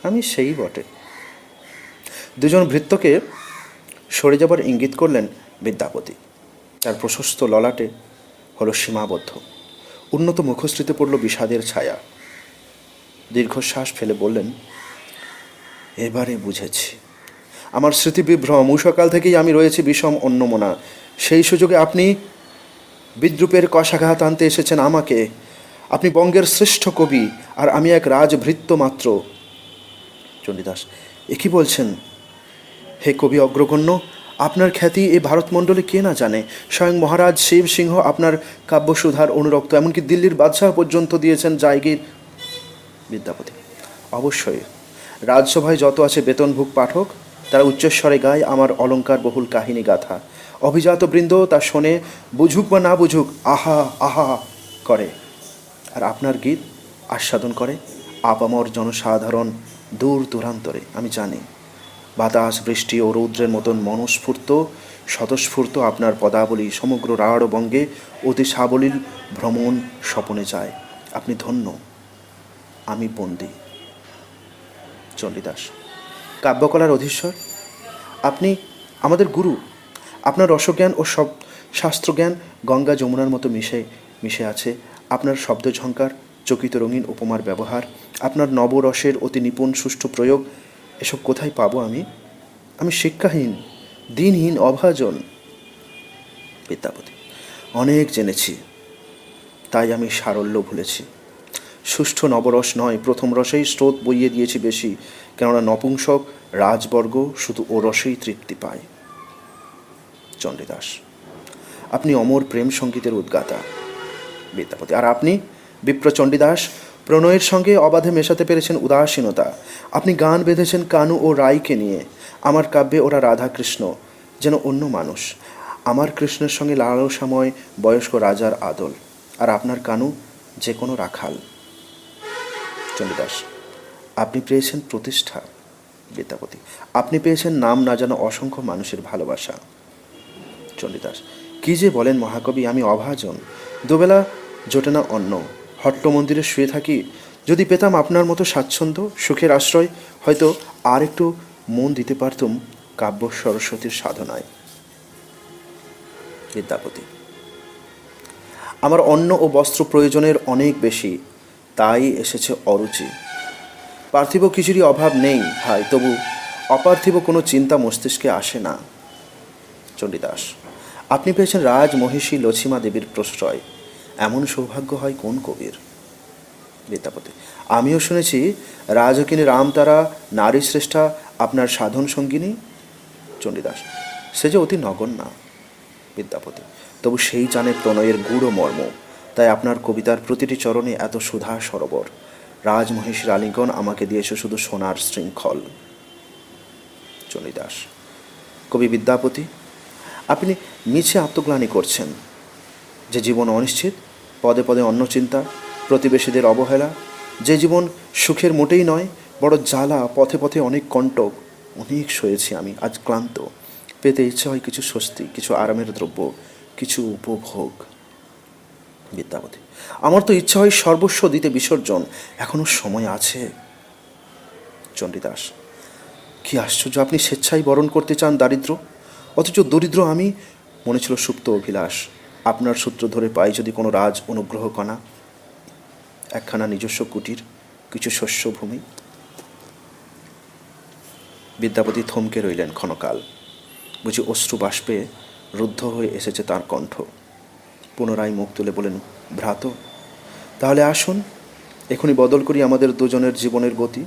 আমি সেই বটে। দুজন ভৃত্যকে সরে যাবার ইঙ্গিত করলেন বিদ্যাপতি। তার প্রশস্ত ললাটে হলো সীমাবদ্ধ, উন্নত মুখশ্রীতে পড়ল বিষাদের ছায়া। দীর্ঘশ্বাস ফেলে বললেন, এবারে বুঝেছি। আমার স্মৃতিবিভ্রম, সকাল থেকেই আমি রয়েছি বিষম অন্যমনা। সেই সুযোগে আপনি বিদ্রূপের কষাঘাত আনতে এসেছেন আমাকে। আপনি বঙ্গের শ্রেষ্ঠ কবি, আর আমি এক রাজভৃত্য মাত্র। চণ্ডীদাস, এ কি বলছেন হে কবি অগ্রগণ্য? আপনার খ্যাতি এই ভারতমণ্ডলে কে না জানে। স্বয়ং মহারাজ শিব সিংহ আপনার কাব্যসুধার অনুরক্ত, এমনকি দিল্লির বাদশাহ পর্যন্ত দিয়েছেন জায়গির। বিদ্যাপতি, অবশ্যই। রাজসভায় যত আছে বেতনভুক পাঠক, তারা উচ্চস্বরে গায় আমার অলঙ্কার বহুল কাহিনী গাথা। অভিজাত বৃন্দ তা শোনে, বুঝুক বা না বুঝুক, আহা আহা করে। আর আপনার গীত আস্বাদন করে আপামর জনসাধারণ দূর দূরান্তরে। আমি জানি বাতাস বৃষ্টি ও রৌদ্রের মতন মনস্ফূর্ত স্বতঃস্ফূর্ত আপনার পদাবলী সমগ্র রাঢ় বঙ্গে অতি সাবলীল ভ্রমণ স্বপনে যায়। আপনি ধন্য, আমি বন্দী। চণ্ডীদাস, কাব্যকলার অধীশ্বর, আপনি আমাদের গুরু। আপনার রসজ্ঞান ও সব শাস্ত্রজ্ঞান গঙ্গা যমুনার মতো মিশে আছে। আপনার শব্দঝঙ্কার, চকিত রঙিন উপমার ব্যবহার, আপনার নবরসের অতি নিপুণ সুষ্ঠু প্রয়োগ, এসব কোথায় পাবো আমি? আমি শিক্ষাহীন, দিনহীন, অভাজন। বিদ্যাপতি, অনেক জেনেছি, তাই আমি সারল্য ভুলেছি। সুষ্ঠু নবরস নয়, প্রথম রসেই স্রোত বইয়ে দিয়েছি বেশি, কেননা নপুংসক রাজবর্গ শুধু ও রসেই তৃপ্তি পায়। চণ্ডীদাস, আপনি অমর প্রেম সঙ্গীতের উদ্গাতা। বিদ্যাপতি: আর আপনি বিপ্র চণ্ডীদাস, প্রণয়ের সঙ্গে অবাধে মেশাতে পেরেছেন উদাসীনতা। আপনি গান বেঁধেছেন কানু ও রাইকে নিয়ে। আমার কাব্যে ওরা রাধাকৃষ্ণ, যেন অন্য মানুষ। আমার কৃষ্ণের সঙ্গে লালসাময় বয়স্ক রাজার আদল, আর আপনার কানু যে কোনো রাখাল। চণ্ডীদাস: আপনি পেয়েছেন প্রতিষ্ঠা। বিদ্যাপতি: আপনি পেয়েছেন নাম না জানা অসংখ্য মানুষের ভালোবাসা। চণ্ডীদাস: কী যে বলেন মহাকবি, আমি অভাজন, দুবেলা জোটে না অন্ন, হট্ট মন্দিরে শুয়ে থাকি। যদি পেতাম আপনার মতো স্বাচ্ছন্দ্য, সুখের আশ্রয়, হয়তো আর একটু মন দিতে পারতুম কাব্য সরস্বতীর সাধনায়। বিদ্যাপতি: আমার অন্ন ও বস্ত্র প্রয়োজনের অনেক বেশি, তাই এসেছে অরুচি। পার্থিব কিছুরই অভাব নেই ভাই, তবু অপার্থিব কোনো চিন্তা মস্তিষ্কে আসে না। চণ্ডীদাস: আপনি পেয়েছেন রাজমহিষী লছিমা দেবীর প্রশ্রয়, এমন সৌভাগ্য হয় কোন কবির? বিদ্যাপতি: আমিও শুনেছি রাজকিনী রামতারা নারী শ্রেষ্ঠা আপনার সাধন সঙ্গিনী। চণ্ডীদাস: সে যে অতি নগণ্যা। বিদ্যাপতি: তবু সেই জানে প্রণয়ের গূঢ় মর্ম, তাই আপনার কবিতার প্রতিটি চরণে এত সুধা সরোবর। রাজমহিষীর আলিঙ্গন আমাকে দিয়েছে শুধু সোনার শৃঙ্খল। চণ্ডীদাস: কবি বিদ্যাপতি, আপনি মিছে আত্মগ্লানি করছেন। যে জীবন অনিশ্চিত, পদে পদে অন্য চিন্তা, প্রতিবেশীদের অবহেলা, যে জীবন সুখের মোটেই নয়, বড় জ্বালা, পথে পথে অনেক কণ্টক, অনেক সয়েছি আমি, আজ ক্লান্ত। পেতে ইচ্ছে হয় কিছু স্বস্তি, কিছু আরামের দ্রব্য, কিছু উপভোগ। বিদ্যাপতি: আমার তো ইচ্ছা হয় সর্বস্ব দিতে বিসর্জন, এখনো সময় আছে। চণ্ডীদাস: কি আশ্চর্য, আপনি স্বেচ্ছায় বরণ করতে চান দারিদ্র, অথচ দরিদ্র আমি। মনে ছিল সুপ্ত অভিলাষ, আপনার সূত্র ধরে পাই যদি কোনো রাজ অনুগ্রহ কণা, একখানা নিজস্ব কুটির, কিছু শস্যভূমি। বিদ্যাপতি থমকে রইলেন ক্ষণকাল। বুঝি অশ্রু বাষ্পে রুদ্ধ হয়ে এসেছে তার কণ্ঠ। পুনরায় মুখ তুলে বলেন, ভ্রাত, তাহলে আসুন এখনই বদল করি আমাদের দুজনের জীবনের গতি।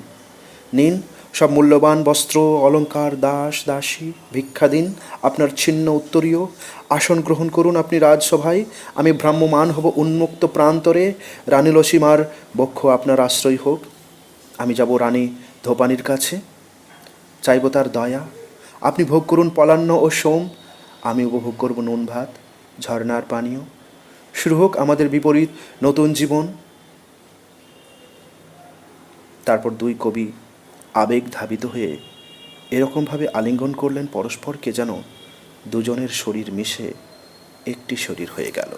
নিন সব মূল্যবান বস্ত্র, অলঙ্কার, দাস দাসী, ভিক্ষা দিন আপনার ছিন্ন উত্তরীয়। আসন গ্রহণ করুন আপনি রাজসভায়, আমি ভ্রাম্যমান হব উন্মুক্ত প্রান্তরে। রানী লসীমার বক্ষ আপনার আশ্রয় হোক। আমি যাব রানী ধোপানির কাছে, চাইব তার দয়া। আপনি ভোগ করুন পলান্ন ও সোম, আমি উপভোগ করব নুন ভাত, ঝর্ণার পানীয়। শুরু হোক আমাদের বিপরীত নতুন জীবন। তারপর দুই কবি আবেগ ধাবিত হয়ে এরকমভাবে আলিঙ্গন করলেন পরস্পরকে, যেন দুজনের শরীর মিশে একটি শরীর হয়ে গেল।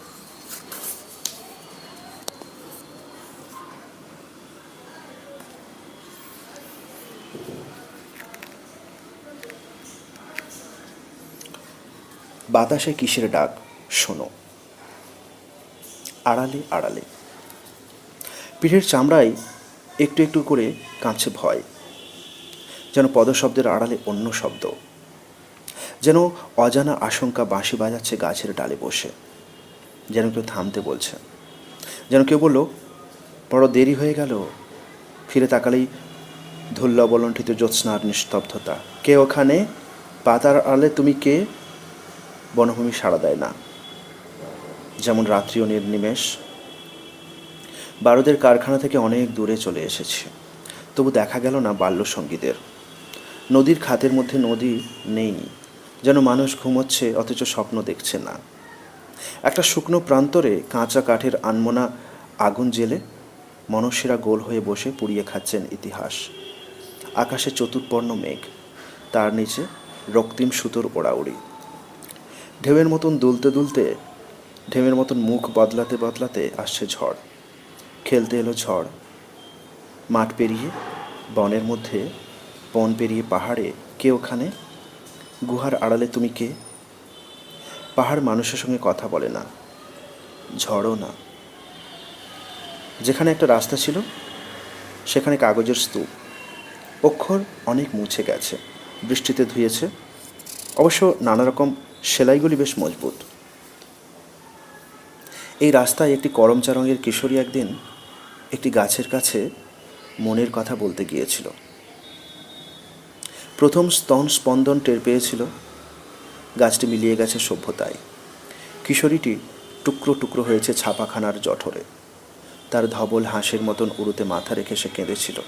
বাতাসে কিসের ডাক শোনো, আড়ালে আড়ালে। পিঠের চামড়ায় একটু একটু করে কাঁপছে ভয়, যেন পদশব্দের আড়ালে অন্য শব্দ, যেন অজানা আশঙ্কা বাঁশি বাজাচ্ছে গাছের ডালে বসে, যেন কেউ থামতে বলছে, যেন কেউ বলল বড় দেরি হয়ে গেল। ফিরে তাকালেই ধুল্লবলণ্ঠিত জ্যোৎস্নার নিস্তব্ধতা। কে ওখানে? পাতার আড়ালে তুমি কে? বনভূমি সাড়া দেয় না, যেমন রাত্রি ও নির্নিমেষ। বারুদের কারখানা থেকে অনেক দূরে চলে এসেছে, তবু দেখা গেল না বাল্যসঙ্গীদের। নদীর খাতের মধ্যে নদী নেই, যেন মানুষ ঘুমোচ্ছে অথচ স্বপ্ন দেখছে না। একটা শুকনো প্রান্তরে কাঁচা কাঠের আনমনা আগুন জেলে মনুষ্যরা গোল হয়ে বসে পুড়িয়ে খাচ্ছেন ইতিহাস। আকাশে চতুর্বর্ণ মেঘ, তার নিচে রক্তিম সুতোর ওড়াউড়ি। ঢেউয়ের মতন দুলতে দুলতে, ঢেউয়ের মতন মুখ বদলাতে বদলাতে আসছে ঝড়। খেলতে এলো ঝড়। মাঠ পেরিয়ে বনের মধ্যে, বন পেরিয়ে পাহাড়ে, কে ওখানে? গুহার আড়ালে তুমি কে? পাহাড় মানুষের সঙ্গে কথা বলে না, ঝড়ও না। যেখানে একটা রাস্তা ছিল সেখানে কাগজের স্তূপ, অক্ষর অনেক মুছে গেছে, বৃষ্টিতে ধুয়েছে। অবশ্য নানা রকম সেলাইগুলি বেশ মজবুত। এই রাস্তায় একটি করমচা রঙের কিশোরী একদিন একটি গাছের কাছে মনের কথা বলতে গিয়েছিল। প্রথম স্তন স্পন্দন টের পেয়েছিল। গাছটি মিলিয়ে গেছে সভ্যতায়। কিশোরীটি টুকরো টুকরো হয়েছে ছাপাখানার জঠরে। তার ধবল হাঁসের মতন উড়ুতে মাথা রেখে সে কেঁদেছিল।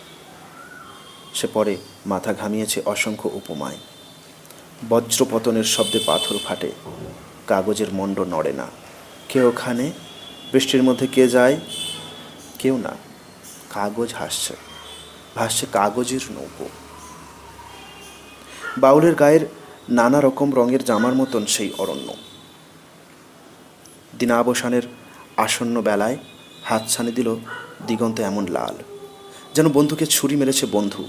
সে পরে মাথা ঘামিয়েছে অসংখ্য উপমায়। বজ্রপতনের শব্দে পাথর ফাটে, কাগজের মণ্ড নড়ে না। কে ওখানে? বৃষ্টির মধ্যে কে যায়? কেউ না। কাগজ হাসছে, ভাসছে কাগজের নৌকো। বাউলের গায়ের নানা রকম রঙের জামার মতন সেই অরণ্য। দিনাবসানের আসন্ন বেলায় হাতছানি দিল দিগন্ত এমন লাল, যেন বন্ধুকে ছুরি মেরেছে বন্ধু,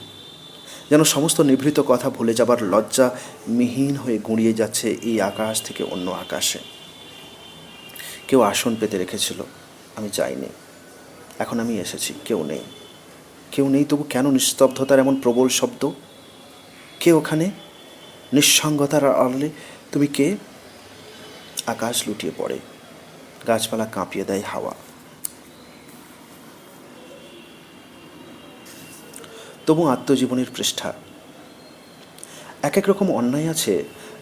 যেন সমস্ত নিভৃত কথা ভুলে যাবার লজ্জা মিহিন হয়ে গুঁড়িয়ে যাচ্ছে এই আকাশ থেকে অন্য আকাশে। কেউ আসন পেতে রেখেছিল, আমি যাইনি। এখন আমি এসেছি, কেউ নেই। কেউ নেই, তবু কেন নিস্তব্ধতার এমন প্রবল শব্দ? কে ওখানে? নিঃসঙ্গতার আড়ালে তুমি কে? আকাশ লুটিয়ে পড়ে, গাছপালা কাঁপিয়ে দেয় হাওয়া। তবু আত্মজীবনীর পৃষ্ঠা। এক এক রকম অন্যায় আছে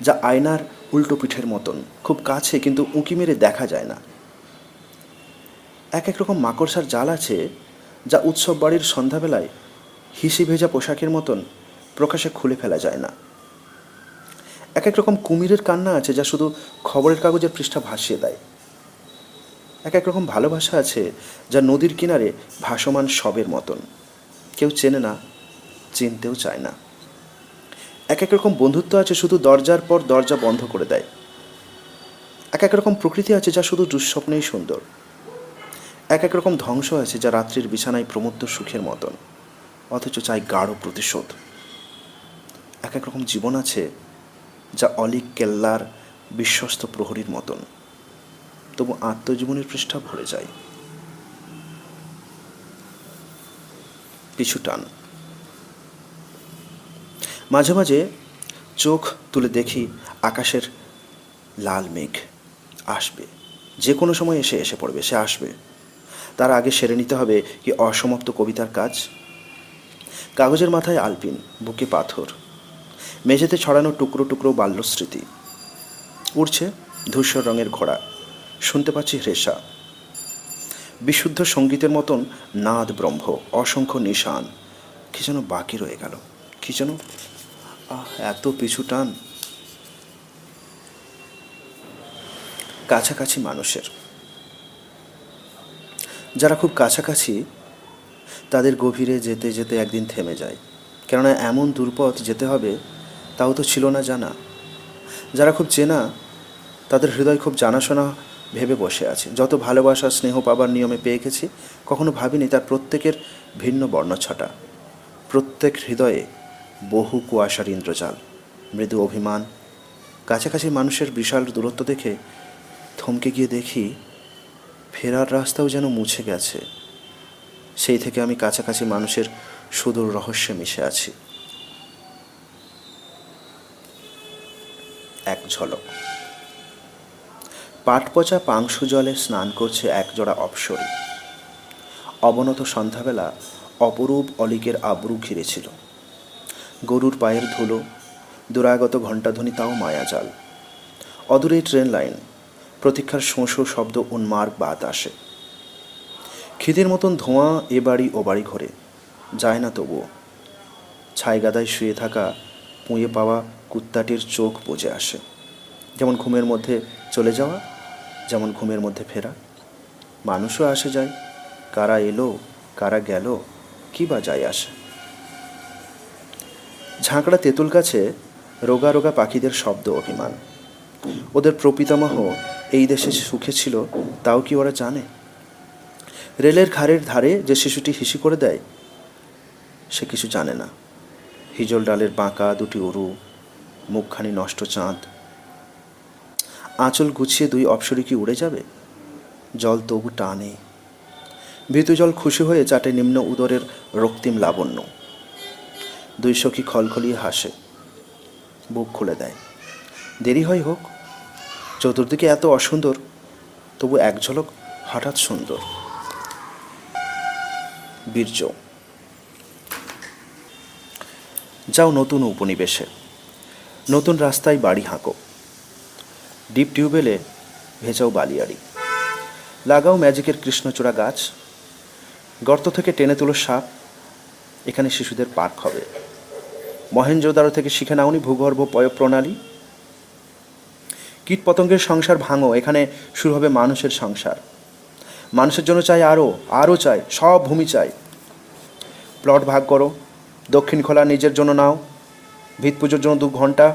যা আয়নার উল্টো পিঠের মতন, খুব কাছে কিন্তু উঁকি মেরে দেখা যায় না। এক এক রকম মাকড়সার জাল আছে যা উৎসব বাড়ির সন্ধ্যাবেলায় হিসি ভেজা পোশাকের মতন প্রকাশে খুলে ফেলা যায় না। এক এক রকম কুমিরের কান্না আছে যা শুধু খবরের কাগজের পৃষ্ঠা ভাসিয়ে দেয়। এক এক রকম ভালোবাসা আছে যা নদীর কিনারে ভাসমান শবের মতন, কেউ চেনে না, চিনতেও চায় না। এক এক রকম বন্ধুত্ব আছে শুধু দরজার পর দরজা বন্ধ করে দেয়। এক এক রকম প্রকৃতি আছে যা শুধু দুঃস্বপ্নেই সুন্দর। এক এক রকম ধ্বংস আছে যা রাত্রির বিছানায় প্রমত্ত সুখের মতন, অথচ চাই গাঢ় প্রতিশোধ। এক এক রকম জীবন আছে যা অলিক কেল্লার বিশ্বস্ত প্রহরীর মতন, তবু আত্মজীবনীর পৃষ্ঠা ভরে যায়। পিছু টান। মাঝে মাঝে চোখ তুলে দেখি আকাশের লাল মেঘ আসবে, যে কোনো সময় এসে পড়বে। সে আসবে, তার আগে সেরে নিতে হবে কি অসমাপ্ত কবিতার কাজ। কাগজের মাথায় আলপিন, বুকে পাথর, মেঝেতে ছড়ানো টুকরো টুকরো বাল্যস্মৃতি। উড়ছে ধূসর রঙের ঘোড়া, শুনতে পাচ্ছি হ্রেষা। বিশুদ্ধ সঙ্গীতের মতন নাদ ব্রহ্ম, অসংখ্য নিশান। কি যেন বাকি রয়ে গেল, কি যেন এত পিছু টান। কাছাকাছি মানুষের, যারা খুব কাছাকাছি তাদের গভীরে যেতে যেতে একদিন থেমে যায়, কেননা এমন দূরপথ যেতে হবে তাও তো ছিল না জানা। যারা খুব চেনা তাদের হৃদয় খুব জানাশোনা ভেবে বসে আছে। যত ভালোবাসা স্নেহ পাবার নিয়মে পেয়ে গেছি, কখনো ভাবিনি তার প্রত্যেকের ভিন্ন বর্ণছটা। প্রত্যেক হৃদয়ে বহু কুয়াশার ইন্দ্রজাল, মৃদু অভিমান। কাছাকাছি মানুষের বিশাল দূরত্ব দেখে থমকে গিয়ে দেখি ফেরার রাস্তাও যেন মুছে গেছে। সেই থেকে আমি কাছাকাছি মানুষের সুদূর রহস্যে মিশে আছি। এক ঝলক। পাট পচা পাংশু জলে স্নান করছে একজোড়া অপ্সরী। অবনত সন্ধ্যাবেলা অপরূপ অলিকের আবরু ঘিরেছিল। গরুর পায়ের ধুলো, দুরাগত ঘণ্টাধ্বনি, তাও মায়াজাল। অদূরেই ট্রেন লাইন, প্রতীক্ষার শোঁ শোঁ শব্দ, উন্মার্গ বাতাসে। খিদের মতন ধোঁয়া এ বাড়ি ও বাড়ি ঘরে, যায় না তবুও। ছাইগাদায় শুয়ে থাকা পুঁয়ে পাওয়া কুত্তাটির চোখ বুজে আসে। যেমন ঘুমের মধ্যে চলে যাওয়া, যেমন ঘুমের মধ্যে ফেরা। মানুষও আসে যায়, কারা এলো কারা গেল কি বা যায় আসে। ঝাঁকড়া তেঁতুল গাছে রোগা রোগা পাখিদের শব্দ অভিমান। ওদের প্রপিতামহ এই দেশে সুখে ছিল তাও কি ওরা জানে? রেলের ঘাড়ের ধারে যে শিশুটি হিসি করে দেয়, সে কিছু জানে না। হিজল ডালের বাঁকা দুটি উরু, মুখখানি নষ্ট চাঁদ। আঁচল গুছিয়ে দুই অপ্সরী কি উড়ে যাবে? জল তবু টানে। ভীতু জল খুশি হয়ে চাটে নিম্ন উদরের রক্তিম লাবণ্য। দুই সখী খলখলিয়ে হাসে, বুক খুলে দেয়। দেরি হয় হোক, চতুর্দিকে এত অসুন্দর, তবু এক ঝলক হঠাৎ সুন্দর। বীর্য। যাও নতুন উপনিবেশে, নতুন রাস্তায় বাড়ি হাঁকো, ডিপ টিউবওয়েলে ভেজাও বালিয়াড়ি। লাগাও ম্যাজিকের কৃষ্ণচূড়া গাছ, গর্ত থেকে টেনে তুলো সাপ, এখানে শিশুদের পার্ক হবে। মহেঞ্জোদারো থেকে শিখে নাওনি ভূগর্ভ প্রণালী? কীটপতঙ্গের সংসার ভাঙো, এখানে শুরু হবে মানুষের সংসার। মানুষের জন্য চাই আরও চাই, সব ভূমি চাই। প্লট ভাগ করো, দক্ষিণ খোলা নিজের জন্য নাও, ভিত পুজোর জন্য 2 ঘন্টা,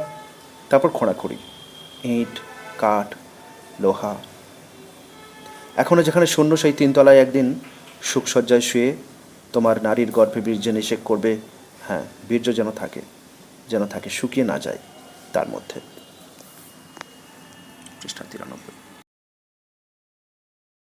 তারপর খোঁড়াখুড়ি, ইট, কাঠ, লোহা। এখনও যেখানে শূন্য সেই 3 তলায় একদিন সুখসজ্জায় শুয়ে তোমার নারীর গর্ভে বীর্য নিষেক করবে। হ্যাঁ, বীর্য যেন থাকে, শুকিয়ে না যায় তার মধ্যে। পৃষ্ঠা 93।